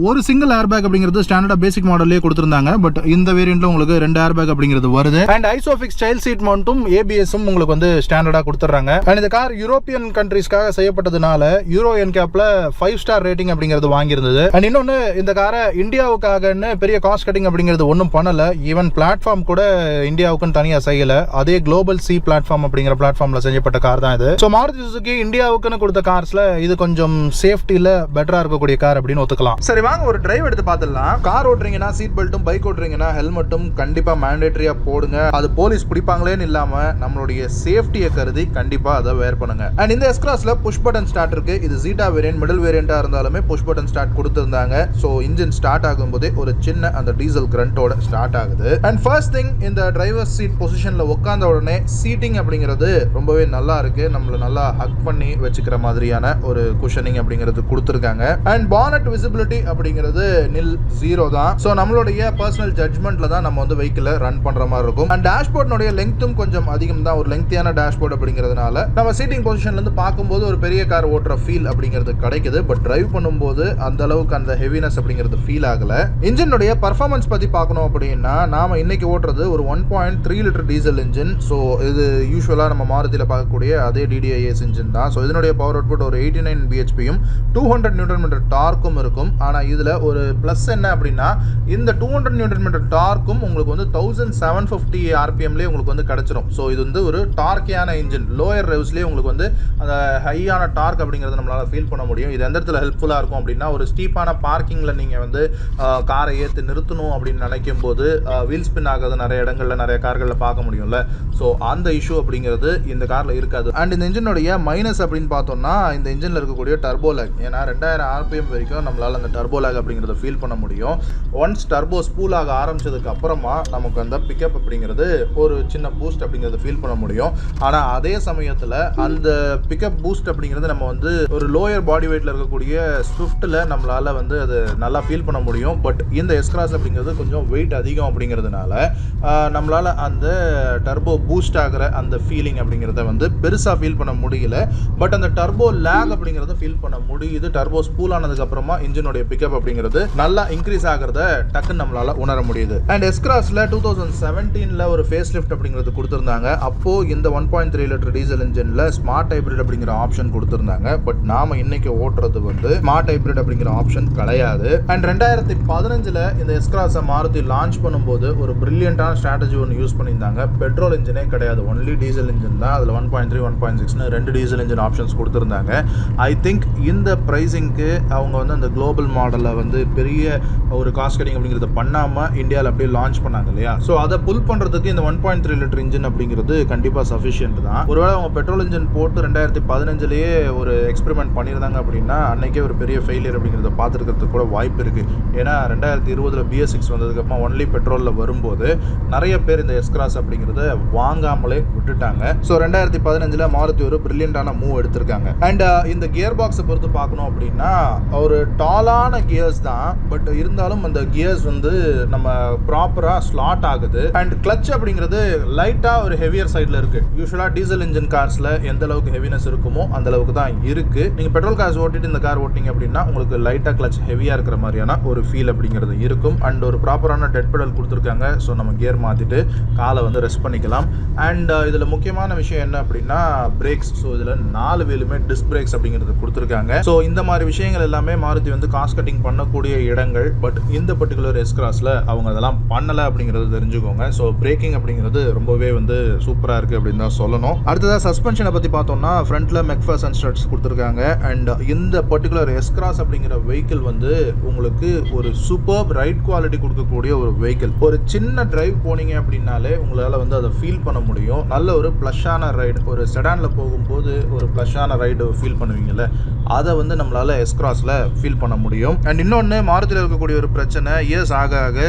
ஒரு சிங்கிள் ஏர் பேக் அப்படிங்கிறது ஸ்டாண்டர்டாக பேசிக் மாடல்லே கொடுத்துருந்தாங்க. பட் இந்த வேரியண்ட்ல உங்களுக்கு 2 ஏர் பேக் அப்படிங்கிறது வருது. அண்ட் ஐசோஃபிக்ஸ் சைல்ட் சீட் மவுண்ட்டும் ஏபிஎஸும் உங்களுக்கு வந்து ஸ்டாண்டர்டாக கொடுத்துட்றாங்க. அண்ட் இந்த கார் யூரோப்பியன் கண்ட்ரீஸ்க்காக செய்யப்பட்டதுனால யூரோ என்கேப்ல 5 ஸ்டார் ரேட்டிங் அப்படிங்கிறது வாங்கியிருந்தது. அண்ட் இன்னொன்று, இந்த காரை இந்தியாவுக்காகன்னு பெரிய காஸ்ட் கட்டிங் அப்படிங்கிறது ஒன்றும் பண்ணலை. ஈவன் பிளாட்ஃபார்ம் கூட இந்தியாவுக்குன்னு தனியாக செய்யலை. அதே குளோபல் சி பிளாட்ஃபார்ம் அப்படிங்கிற பிளாட்ஃபார்மில் செய்யப்பட்ட கார் தான் இது. ஸோ மாருதி சுசுகி இந்தியாவுக்குன்னு கொடுத்த கார்ஸில் இது கொஞ்சம் சேஃப்டியில் பெட்டராக இருக்கக்கூடிய கார் அப்படின்னு ஒத்துக்கலாம். சரி, வாங்க ஒரு டிரைவ் எடுத்து பார்த்துடலாம். கார் ஓட்டுறீங்கன்னா சீட் பெல்ட்டும், பைக் ஓட்டுறீங்கன்னா ஹெல்மெட்டும் கண்டிப்பாக மேண்டேட்டரியாக போடுங்க. அது போலீஸ் பிடிப்பாங்களேன்னு இல்லாமல் நம்மளுடைய சேஃப்டியை கருதி கண்டிப்பாக அதை வேர் பண்ணுங்க. அண்ட் இந்த எஸ்கிராஸ்ல புஷ் பட்டன் ஸ்டார்ட் இருக்கு. இது ஜீட்டா வேரியன்ட், மிடில் வேரியண்டா இருந்தாலுமே புஷ் பட்டன் ஸ்டார்ட் கொடுத்திருந்தாங்க. ஸோ இன்ஜின் ஸ்டார்ட் ஆகும்போதே ஒரு சின்ன அந்த டீசல் கிரண்டோட ஸ்டார்ட் ஆகுது. அண்ட் ஃபர்ஸ்ட் திங், இந்த டிரைவர் சீட் பொசிஷன்ல உட்கார்ந்த உடனே சீட்டிங் அப்படிங்கிறது ரொம்பவே நல்லா இருக்கு. நம்மள நல்லா ஹக் பண்ணி வச்சுக்கிற மாதிரியான ஒரு குஷனிங் அப்படிங்கிறது கொடுத்திருக்காங்க. அண்ட் பானட் விசிபிலிட்டி அப்படிங்கிறது நில் 0 தான். ஸோ நம்மளுடைய பர்சனல் ஜட்ஜ்மெண்ட்ல தான் நம்ம வந்து வெஹிக்கிளை ரன் பண்ற மாதிரி இருக்கும். அண்ட் டேஷ்போர்ட்னுடைய லெங்த்தும் கொஞ்சம் அதிகம் தான். ஒரு லெங்க்தியான டேஷ்போர்ட் அப்படிங்கிறதுனால நம்ம சீட்டிங் பொசிஷன்ல இருந்து பார்க்கும்போது ஒரு பெரிய கார் ஓட்டுற ஃபீல் அப்படிங்கிறது கிடைக்குது. பட் டிரைவ் பண்ணும்போது அந்த அளவுக்கு அந்த ஹெவினஸ் அப்படிங்கிறது ஃபீல் ஆகல. இன்ஜினுடைய பர்ஃபார்மன்ஸ் பத்தி பார்க்கணும் அப்படின்னா, நாம இன்னைக்கு ஓட்டுறது ஒரு 1.3 லிட்டர் டீசல் இன்ஜின். ஸோ இது யூஸ்வலா நம்ம மாருதியில் பார்க்கக்கூடிய அதே DDIS இன்ஜின் தான். ஸோ இதனுடைய பவர் அவுட்புட் ஒரு 89 bhpயும் 200 நியூட்டன் மீட்டர் டார்க்கும் இருக்கும். ஆனால் இதுல ஒரு பிளஸ் என்ன அப்படின்னா, இந்த 200 நியூட்டன் மீட்டர் டார்க்கும் உங்களுக்கு வந்து 1750 RPMலேயே உங்களுக்கு வந்து கிடைச்சிரும். ஸோ இது வந்து ஒரு டார்க்கியான இன்ஜின். லோயர் ரெவ்ஸ்லேயே உங்களுக்கு வந்து அந்த ஹையான டார்க் அப்படிங்கிறது நம்மளால ஃபீல் பண்ண முடியும். இது எந்த இடத்துல ஹெல்ப்ஃபுல்லாக இருக்கும் அப்படின்னா, ஒரு ஸ்டீப்பான பார்க்கிங்கில் நீங்கள் வந்து காரை ஏற்றி நிறுத்தணும் அப்படின்னு நினைக்கும் போது வீல் ஸ்பின் ஆகிறது நிறைய இடங்களில் நிறைய கார்களில் பார்க்க முடியும்ல. ஸோ அந்த இஷ்யூ அப்படிங்கிறது இந்த காரில் இருக்காது. அண்ட் இந்த இன்ஜினுடைய மைனஸ் அப்படின்னு பார்த்தோம்னா, இந்த இன்ஜினில் இருக்கக்கூடிய டர்போ லேக். ஏன்னா 2000 RPM வரைக்கும் நம்மளால் அந்த டர்போ லேக் அப்படிங்கிறத ஃபீல் பண்ண முடியும். ஒன்ஸ் டர்போ ஸ்பூல் ஆக ஆரம்பிச்சதுக்கு அப்புறமா நமக்கு அந்த பிக்கப் அப்படிங்கிறது ஒரு சின்ன பூஸ்ட் அப்படிங்கிறத ஃபீல் பண்ண முடியும். ஆனால் அதே சமயத்தில் அந்த பிக்கப் பூஸ்ட் அப்படிங்கிறது நம்ம வந்து ஒரு லோயர் பாடி வெயிட்ல இருக்கக்கூடிய ஸ்விஃப்ட்டில் நம்மளால வந்து அது நல்லா ஃபீல் பண்ண முடியும். பட் இந்த எஸ்கிராஸ் அப்படிங்கிறது கொஞ்சம் வெயிட் அதிகம் அப்படிங்கிறதுனால நம்மளால அந்த டர்போ பூஸ்ட் ஆகிற அந்த ஃபீலிங் அப்படிங்கிறத வந்து பெருசாக ஃபீல் பண்ண முடியல. பட் அந்த டர்போ லேக் அப்படிங்கிறத ஃபீல் பண்ண முடியுது. டர்போ ஸ்பூல் ஆனதுக்கு அப்புறமா இன்ஜினுடைய பிக்கப் அப்படிங்கிறது நல்லா இன்க்ரீஸ் ஆகிறத டக்குன்னு நம்மளால உணர முடியுது. அண்ட் எஸ்கிராஸ்ல 2017ல ஒரு ஃபேஸ் லிஃப்ட் அப்படிங்கிறது கொடுத்திருந்தாங்க. அப்போ இந்த 1.3 லிட்டர் டீசல் இன்ஜின்ல ஸ்மார்ட் ஹைப்ரிட் அப்படிங்கிற ஆப்ஷன் கொடுத்திருந்தாங்க. பட் நாம இன்னைக்கு ஓட்டுறது வந்து ஸ்மார்ட் ஹைப்ரிட் அப்படிங்கிற ஆப்ஷன் கிடையாது. அண்ட் 2015ல இந்த எஸ்கிராஸை மாருதி லான்ச் பண்ணும்போது ஒரு பிரில்லியண்டான ஸ்ட்ராட்டஜி ஒன்று யூஸ் பண்ணியிருந்தாங்க. பெட்ரோல் இன்ஜினே கிடையாது, ஒன்லி டீசல் இன்ஜின் தான். அதில் 1.3 1.6ன்னு 2 டீசல் இன்ஜின் ஆப்ஷன்ஸ் கொடுத்திருந்தாங்க. ஐ திங்க் இந்த பிரைசிங்க்கு அவங்க வந்து அந்த குளோபல் மாடலில் வந்து பெரிய ஒரு காஸ்ட் கட்டிங் அப்படிங்கிறத பண்ணாமல் இந்தியாவில் அப்படியே லான்ச் பண்ணாங்க இல்லையா. ஸோ அதை புல் பண்ணுறதுக்கு இந்த 1.3 லிட்டர் இன்ஜின் அப்படிங்கிறது கண்டிப்பாக சஃபிஷியன்ட் தான். ஒருவேளை அவங்க பெட்ரோல் இன்ஜின் போட்டு 2015லேயே ஒரு எக்ஸ்பெரிமெண்ட் பண்ணியிருந்தாங்க அப்படின்னா அன்னைக்கே ஒரு பெரிய ஃபெயிலியர் அப்படிங்கிறத பார்த்துருக்கிறதுக்கு கூட வாய்ப்பு இருக்குது. ஏன்னா 2020 BS6 வந்ததுக்கப்புறம் ஒன்லி பெட்ரோலில் வரும்போது நிறைய பேர் இந்த எஸ்கிராஸ் அப்படிங்கிறத வாங்காமலே விட்டுட்டாங்க. ஸோ 2015ல் மாருதி ஒரு பிரில்லியண்டான மூவ் எடுத்திருக்காங்க. அண்ட் இந்த கியர் பாக்ஸை பொறுத்து பார்க்கணும் அப்படின்னா ஒரு டாலான கியர்ஸ் தான். பட் இருந்தாலும் அந்த கியர்ஸ் வந்து நம்ம ப்ராப்பராக ஸ்லாட் ஆகுது. அண்ட் கிளச் அப்படிங்கிறது லைட்டாக ஒரு ஹெவியர் சைடில் இருக்குது. யூஸ்வலாக டீசல் இன்ஜின் கார்ஸில் எந்த அளவுக்கு ஹெவினஸ் இருக்குமோ அந்த அளவுக்கு தான் இருக்குது. நீங்கள் பெட்ரோல் கார்ஸ் ஓட்டிட்டு இந்த கார் ஓட்டிங்க அப்படின்னா உங்களுக்கு லைட்டாக கிளச் ஹெவியாக இருக்கிற மாதிரியான ஒரு ஃபீல் அப்படிங்கிறது இருக்கும். அண்ட் ஒரு ப்ராப்பரான டெட் பெடல் கொடுத்துருக்காங்க. ஸோ நம்ம கியர் மாற்றிட்டு காலை வந்து ரெஸ்ட் பண்ணிக்கலாம். அண்ட் இதில் முக்கியமான விஷயம் என்ன அப்படின்னா பிரேக்ஸ். ஸோ இதில் 4 வீலுமே டிஸ்க் பிரேக்ஸ் அப்படிங்கிறது கொடுத்துருக்காங்க. ஸோ இந்த மாதிரி விஷயங்கள் எல்லாமே மாருதி வந்து காஸ்ட் கட்டிங் பண்ணக்கூடிய இடங்கள். பட் இந்த பர்டிகுலர் எஸ்கிராஸில் அவங்க அதெல்லாம் பண்ணலை அப்படிங்கிறது தெரிஞ்சுக்கோங்க. ஸோ பிரேக்கிங் அப்படிங்கிறது ரொம்பவே வந்து சூப்பராக இருக்குது அப்படின்னு தான் சொல்லணும். அடுத்ததாக சஸ்பென்ஷனை பற்றி பார்த்தோம்னா ஃப்ரண்ட்டில் மெக்ஃபர்சன் ஸ்ட்ரட்ஸ் கொடுத்துருக்காங்க. அண்ட் இந்த பர்டிகுலர் எஸ்கிராஸ் அப்படிங்கிற வெஹிக்கிள் வந்து உங்களுக்கு ஒரு சூப்பர் ரைட் குவாலிட்டி கொடுக்கக்கூடிய ஒரு வெஹிக்கிள். ஒரு சின்ன டிரைவ் போனீங்க அப்படின்னாலே உங்களால் வந்து அதை ஃபீல் பண்ண முடியும். நல்ல ஒரு ப்ளஷ்ஷான ரைடு, ஒரு செடானில் போகும்போது ஒரு ப்ளஷ்ஷான ரைடு ஃபீல் பண்ணுவீங்கல்ல, அதை வந்து நம்மளால் எஸ்கிராஸில் ஃபீல் பண்ண முடியும். அண்ட் இன்னொன்று மாருதியில் இருக்கக்கூடிய ஒரு பிரச்சனை, இயர்ஸ் ஆக ஆக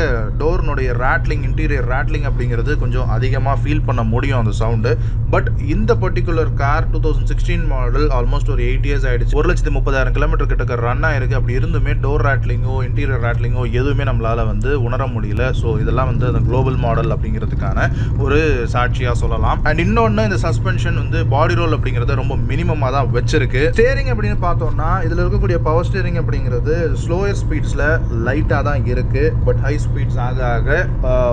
டோர்னுடைய ரேட்லிங், இன்டீரியர் ரேட்லிங் அப்படிங்கிறது கொஞ்சம் அதிகமாக ஃபீல் பண்ண முடியும் அந்த சவுண்டு. பட் இந்த பர்டிகுலர் கார் 2016 மாடல், ஆல்மோஸ்ட் ஒரு 8 இயர்ஸ் ஆயிடுச்சு. 1,30,000 கிலோமீட்டர் கிட்ட ரன் ஆயிருக்கு. அப்படி இருந்துமே டோர் ரேட்லிங்கோ இன்டீரியர் ரேட்லிங்கோ எதுவுமே நம்மளால் வந்து உணர முடியல. ஸோ இதெல்லாம் வந்து அந்த குளோபல் மாடல் அப்படிங்கிறதுக்கான ஒரு சாட்சியாக சொல்லலாம். அண்ட் இன்னொன்று, இந்த சஸ்பென்ஷன் வந்து பாடி ரோல் அப்படிங்கிறத ரொம்ப மினிமமாக தான் வச்சிருக்கு. ஸ்டேரிங் அப்படின்னு பார்த்தோம்னா இதில் இருக்கக்கூடிய பவர் ஸ்டேரிங் அப்படிங்கிறது ஸ்லோயர் ஸ்பீட்ஸில் லைட்டாக தான் இருக்குது. பட் ஹை ஸ்பீட்ஸ் ஆக ஆக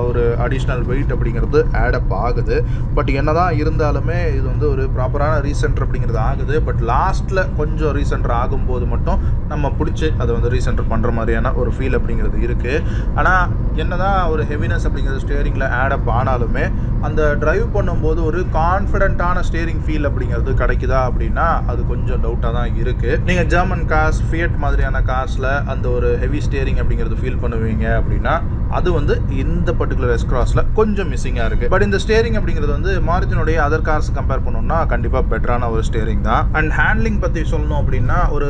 ஒரு அடிஷ்னல் வெயிட் அப்படிங்கிறது ஆடப் ஆகுது. பட் என்னதான் இருந்தாலுமே இது வந்து ஒரு ப்ராப்பரான ரீசென்டர் அப்படிங்கிறது ஆகுது. பட் லாஸ்ட்டில் கொஞ்சம் ரீசென்டர் ஆக ஆகும்போது மட்டும் நம்ம பிடிச்சி அதை வந்து ரீசென்டர் பண்ணுற மாதிரியான ஒரு ஃபீல் அப்படிங்கிறது இருக்குது. ஆனால் என்னதான் ஒரு ஹெவினஸ் அப்படிங்கிறது ஸ்டியரிங்கில் ஆடப் ஆனாலுமே அந்த டிரைவ் பண்ணும்போது ஒரு கான்ஃபிடென்ட்டான ஸ்டியரிங் ஃபீல் அப்படிங்கிறது கிடைக்குதா அப்படின்னா அது கொஞ்சம் டவுட்டாக தான் இருக்குது. நீங்கள் ஜெர்மன் கார்ஸ், ஃபியட் மாதிரியான கார்ஸில் அந்த ஒரு ஹெவி ஸ்டியரிங் அப்படிங்கிறது ஃபீல் பண்ணுவீங்க அப்படின்னா அது வந்து இந்த பர்டிகுலர் எஸ்கிராஸில் கொஞ்சம் மிஸ்ஸிங்காக இருக்குது. பட் இந்த ஸ்டியரிங் அப்படிங்கிறது வந்து மாருதியினுடைய அதர் கார்ஸ் கம்பேர் பண்ணோம்னா கண்டிப்பாக பெட்டரான ஒரு ஸ்டியரிங் தான். அண்ட் ஹேண்ட்லிங் பற்றி சொல்லணும் அப்படின்னா ஒரு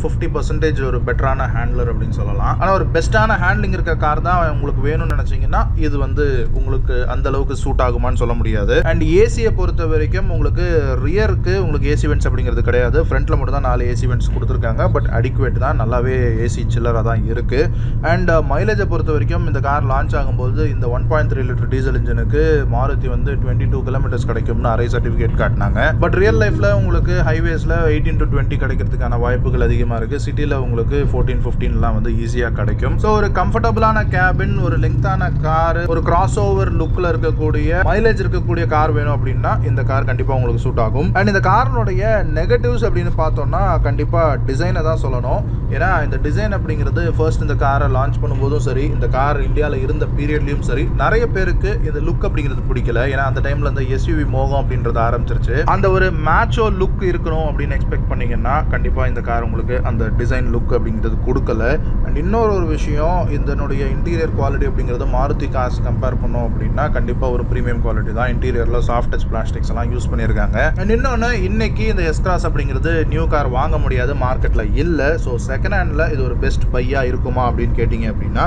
50% ஒரு பெட்டரான ஹேண்ட்லர் அப்படின்னு சொல்லலாம். ஆனால் ஒரு பெஸ்ட்டான ஹேண்ட்லிங் இருக்க கார் தான் உங்களுக்கு வேணும்னு நினச்சிங்கன்னா இது வந்து உங்களுக்கு அந்த அளவுக்கு சூட் ஆகுமான்னு சொல்ல முடியாது. அண்ட் ஏசியை பொறுத்த வரைக்கும் உங்களுக்கு ரியருக்கு உங்களுக்கு ஏசி வென்ட்ஸ் அப்படிங்கிறது கிடையாது. ஃப்ரண்ட்டில் மட்டும் தான் 4 ஏசி வென்ட்ஸ் கொடுத்துருக்காங்க. பட் அடிக்குவேட் தான், நல்லாவே ஏசி சில்லராக தான் இருக்குது. அண்ட் மைலேஜை பொறுத்த வரைக்கும் இந்த கார் லான்ச் ஆகும்போது இந்த 1.3 லிட்டர் டீசல் இன்ஜினுக்கு மாருதி வந்து 22 கிலோமீட்டர்ஸ் கிடைக்கும்னு அரை சர்டிஃபிகேட் காட்டினாங்க. பட் ரியல் லைஃப்பில் உங்களுக்கு ஹைவேஸில் 18 to 20 கிடைக்கிறதுக்கான வாய்ப்புகள் அதிகமாக இருக்குது. சிட்டியில் உங்களுக்கு 14-15 வந்து ஈஸியாக கிடைக்கும். ஸோ ஒரு கம்ஃபர்டபுளான கேபின், ஒரு லெங்தான கார், ஒரு கிராஸ் ஓவர் லுக்கில் இருக்கக்கூடிய மைலேஜ் இருக்கக்கூடிய கார் வேணும் அப்படின்னா இந்த கார் கண்டிப்பாக உங்களுக்கு சூட் ஆகும். அண்ட் இந்த காரினுடைய நெகட்டிவ்ஸ் அப்படின்னு பார்த்தோம்னா கண்டிப்பாக டிசைனை தான் சொல்லணும். ஏன்னா இந்த டிசைன் அப்படிங்கிறது ஃபர்ஸ்ட் இந்த காரை லான்ச் பண்ணும்போதும் சரி, இந்த கார் இந்தியாவில் இருந்த பீரியட்லையும் சரி, நிறைய பேருக்கு இந்த லுக் அப்படிங்கிறது பிடிக்கல. ஏன்னா அந்த டைமில் இந்த எஸ்யூவி மோகம் அப்படின்றது ஆரம்பிச்சிருச்சு. அந்த ஒரு மேட்சோ லுக் இருக்கணும் அப்படின்னு எக்ஸ்பெக்ட் பண்ணீங்கன்னா கண்டிப்பாக இந்த கார் உங்களுக்கு அந்த டிசைன் லுக் அப்படிங்கிறது கொடுக்கல. அண்ட் இன்னொரு விஷயம், இதனுடைய இன்டீரியர் குவாலிட்டி அப்படிங்கிறது மாருதி கார்ஸ் கம்பேர் பண்ணோம் அப்படின்னா கண்டிப்பாக ஒரு ப்ரீமியம் குவாலிட்டி தான். இன்டீரியரில் சாஃப்ட் டச் பிளாஸ்டிக்ஸ் எல்லாம் யூஸ் பண்ணியிருக்காங்க. அண்ட் இன்னொன்று, இன்னைக்கு இந்த எஸ்கிராஸ் அப்படிங்கிறது நியூ கார் வாங்க முடியாது, மார்க்கெட்டில் இல்லை. ஸோ செகண்ட் ஹேண்டில் இது ஒரு பெஸ்ட் பையாக இருக்குமா அப்படின்னு கேட்டிங்க அப்படின்னா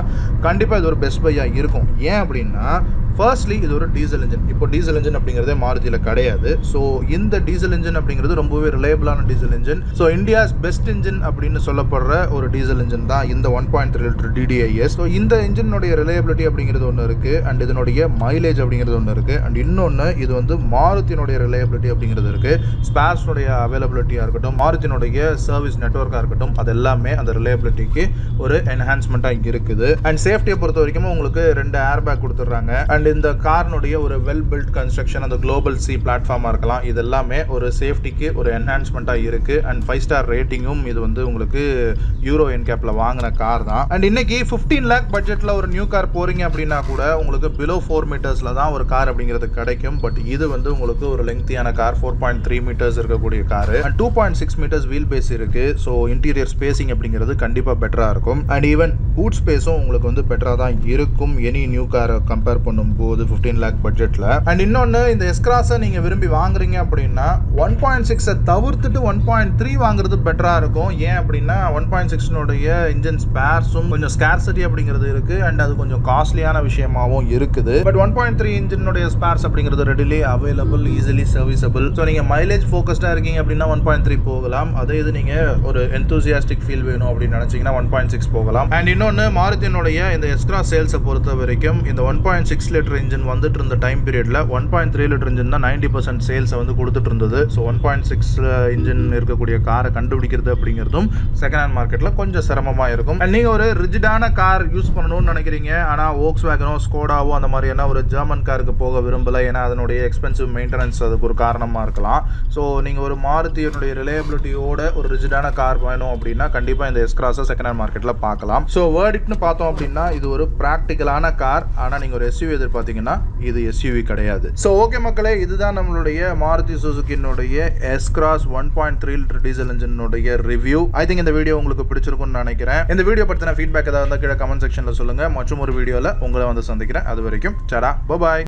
கண்டிப்பாக இது ஒரு பெஸ்ட் பையாக இருக்கும். ஏன் அப்படின்னா ஃபர்ஸ்ட்லி இது ஒரு டீசல் இன்ஜின். இப்போ டீசல் இன்ஜின் அப்படிங்கிறதே மாருதியில் கிடையாது. ஸோ இந்த டீசல் இன்ஜின் அப்படிங்கிறது ரொம்பவே ரிலையபிளான diesel engine. So India's best engine அப்படின்னு சொல்லப்படுற ஒரு டீசல் இன்ஜின் தான் இந்த 1.3 லிட்டர் DDIS. ஸோ இந்த இன்ஜினுடைய ரிலையபிலிட்டி அப்படிங்கிறது ஒன்று இருக்குது. அண்ட் இதனுடைய மைலேஜ் அப்படிங்கிறது ஒன்று இருக்குது. அண்ட் இன்னொன்று, இது வந்து மாருதியினுடைய ரிலையபிலிட்டி அப்படிங்கிறது இருக்குது. ஸ்பேர்ஸ்னுடைய அவைலபிலிட்டியாக இருக்கட்டும், மாருதியினுடைய சர்வீஸ் நெட்வொர்க்காக இருக்கட்டும், அது எல்லாமே அந்த ரிலையபிலிட்டிக்கு ஒரு என்ஹான்ஸ்மெண்ட்டாக இருக்குது. அண்ட் சேஃப்டியை பொறுத்த வரைக்கும் உங்களுக்கு 2 ஏர் பேக் கொடுத்துட்றாங்க. அண்ட் இந்த கார்னுடைய ஒரு வெல் பில்ட் கன்ஸ்ட்ரக்ஷன், அந்த குளோபல் சி பிளாட்ஃபார்மாக இருக்கலாம், இது எல்லாமே ஒரு சேஃப்டிக்கு ஒரு என்ஹான்ஸ்மெண்ட்டாக இருக்குது. அண்ட் 5 ஸ்டார் ரேட்டிங்கும் இது வந்து உங்களுக்கு யூரோ என்கேப்பில் வாங்கின கார் தான். அண்ட் இன்னைக்கு 15 lakh பட்ஜெட்டில் ஒரு நியூ கார் போகிறீங்க அப்படின்னா கூட உங்களுக்கு பிலோ 4 மீட்டர்ஸில் தான் ஒரு கார் அப்படிங்கிறது கிடைக்கும். பட் இது வந்து உங்களுக்கு ஒரு லெங்க்தியான கார், 4.3 மீட்டர்ஸ் இருக்கக்கூடிய car. And 2.6 metres wheelbase இருக்குது. ஸோ இன்டீரியர் ஸ்பேசிங் அப்படிங்கிறது கண்டிப்பாக பெட்டராக இருக்கும். அண்ட் ஈவன் பூட் ஸ்பேஸும் உங்களுக்கு வந்து பெட்டராக தான் இருக்கும் எனி நியூ காரை கம்பேர் பண்ணும்போது 15 lakh பட்ஜெட்டில். அண்ட் இன்னொன்று, இந்த எஸ்கிராஸை நீங்கள் விரும்பி வாங்குறீங்க அப்படின்னா 1.6 தவிர்த்துட்டு 1.3 வாங்குறது பெட்டராக இருக்கும். ஏன் அப்படின்னா 1.6 இன்ஜின் ஸ்பேர்ஸும் கொஞ்சம் ஸ்கேர்சிட்டி அப்படிங்கிறது இருக்குது. அண்ட் அது கொஞ்சம் காஸ்ட்லியான விஷயமாகவும் இருக்குது. பட் 1.3 இன்ஜினுடைய ஸ்பேர்ஸ் அப்படிங்கிறது readily available, easily serviceable. So நீங்கள் மைலேஜ் ஃபோக்கஸ்டாக இருக்கீங்க அப்படின்னா 1.3 போகலாம். அதே இது நீங்கள் ஒரு என்தூசியாஸ்டிக் ஃபீல் வேணும் அப்படின்னு நினச்சிங்கன்னா 1.6 போகலாம். அண்ட் இன்னொன்று, மாருதியினுடைய இந்த எஸ்கிராஸ் சேல்ஸை பொறுத்த வரைக்கும் இந்த 1.6 லிட்டர் இன்ஜின் வந்துட்டு இருந்த டைம் பீரியட்ல 1.3 லிட்டர் இன்ஜின் தான் 90% சேல்ஸை வந்து கொடுத்துட்டு இருந்தது. ஸோ 1.6 இன்ஜின் இருக்கக்கூடிய காரை கண்டுபிடிக்கிறது அப்படிங்கிறதும் செகண்ட் ஹேண்ட் மார்க்கெட்டில் கொஞ்சம் சிரமமாக இருக்கும். அண்ட் நீங்கள் ஒரு ரிஜிடான கார் யூஸ் பண்ணணும்னு நினைக்கிறீங்க, ஆனால் வோக்ஸ்வேகனோ ஸ்கோடாவோ அந்த மாதிரியான ஒரு ஜெர்மன் காருக்கு போக விரும்பலை, ஏன்னா அதனுடைய எக்ஸ்பென்சிவ் மெயின்டெனன்ஸ் அதுக்கு ஒரு காரணமாக இருக்கலாம். ஸோ நீங்கள் ஒரு மாருதியினுடைய ரிலையபிலிட்டியோட ஒரு ரிஜிடான கார் வேணும் அப்படின்னா கண்டிப்பாக இந்த எஸ்கிராஸை செகண்ட் ஹேண்ட் மார்க்கெட்டில் பார்க்கலாம். ஸோ வேர்டிக்ட்னு பார்த்தோம் அப்படின்னா இது ஒரு ப்ராக்டிக்கலான கார். ஆனால் நீங்கள் ஒரு எஸ்யூவி எதிர்பார்த்தீங்கன்னா இது எஸ்யூவி கிடையாது. ஸோ ஓகே மக்களே, இதுதான் நம்மளுடைய மாருதி சுசுகினுடைய எஸ்கிராஸ் 1.3 லிட்டர் டீசல் இன்ஜினுடைய ரிவ்யூ. ஐ திங்க் இந்த வீடியோ உங்களுக்கு பிடிச்சிருக்கும்னு நினைக்கிறேன். இந்த வீடியோ பற்றின ஃபீட்பேக் ஏதாவது இருந்தால் கீழே கமெண்ட் செக்ஷனில் சொல்லுங்கள். மற்றும் ஒரு வீடியோவில் உங்களை வந்து சந்திக்கிறேன். அது வரைக்கும் சடா, பாய்.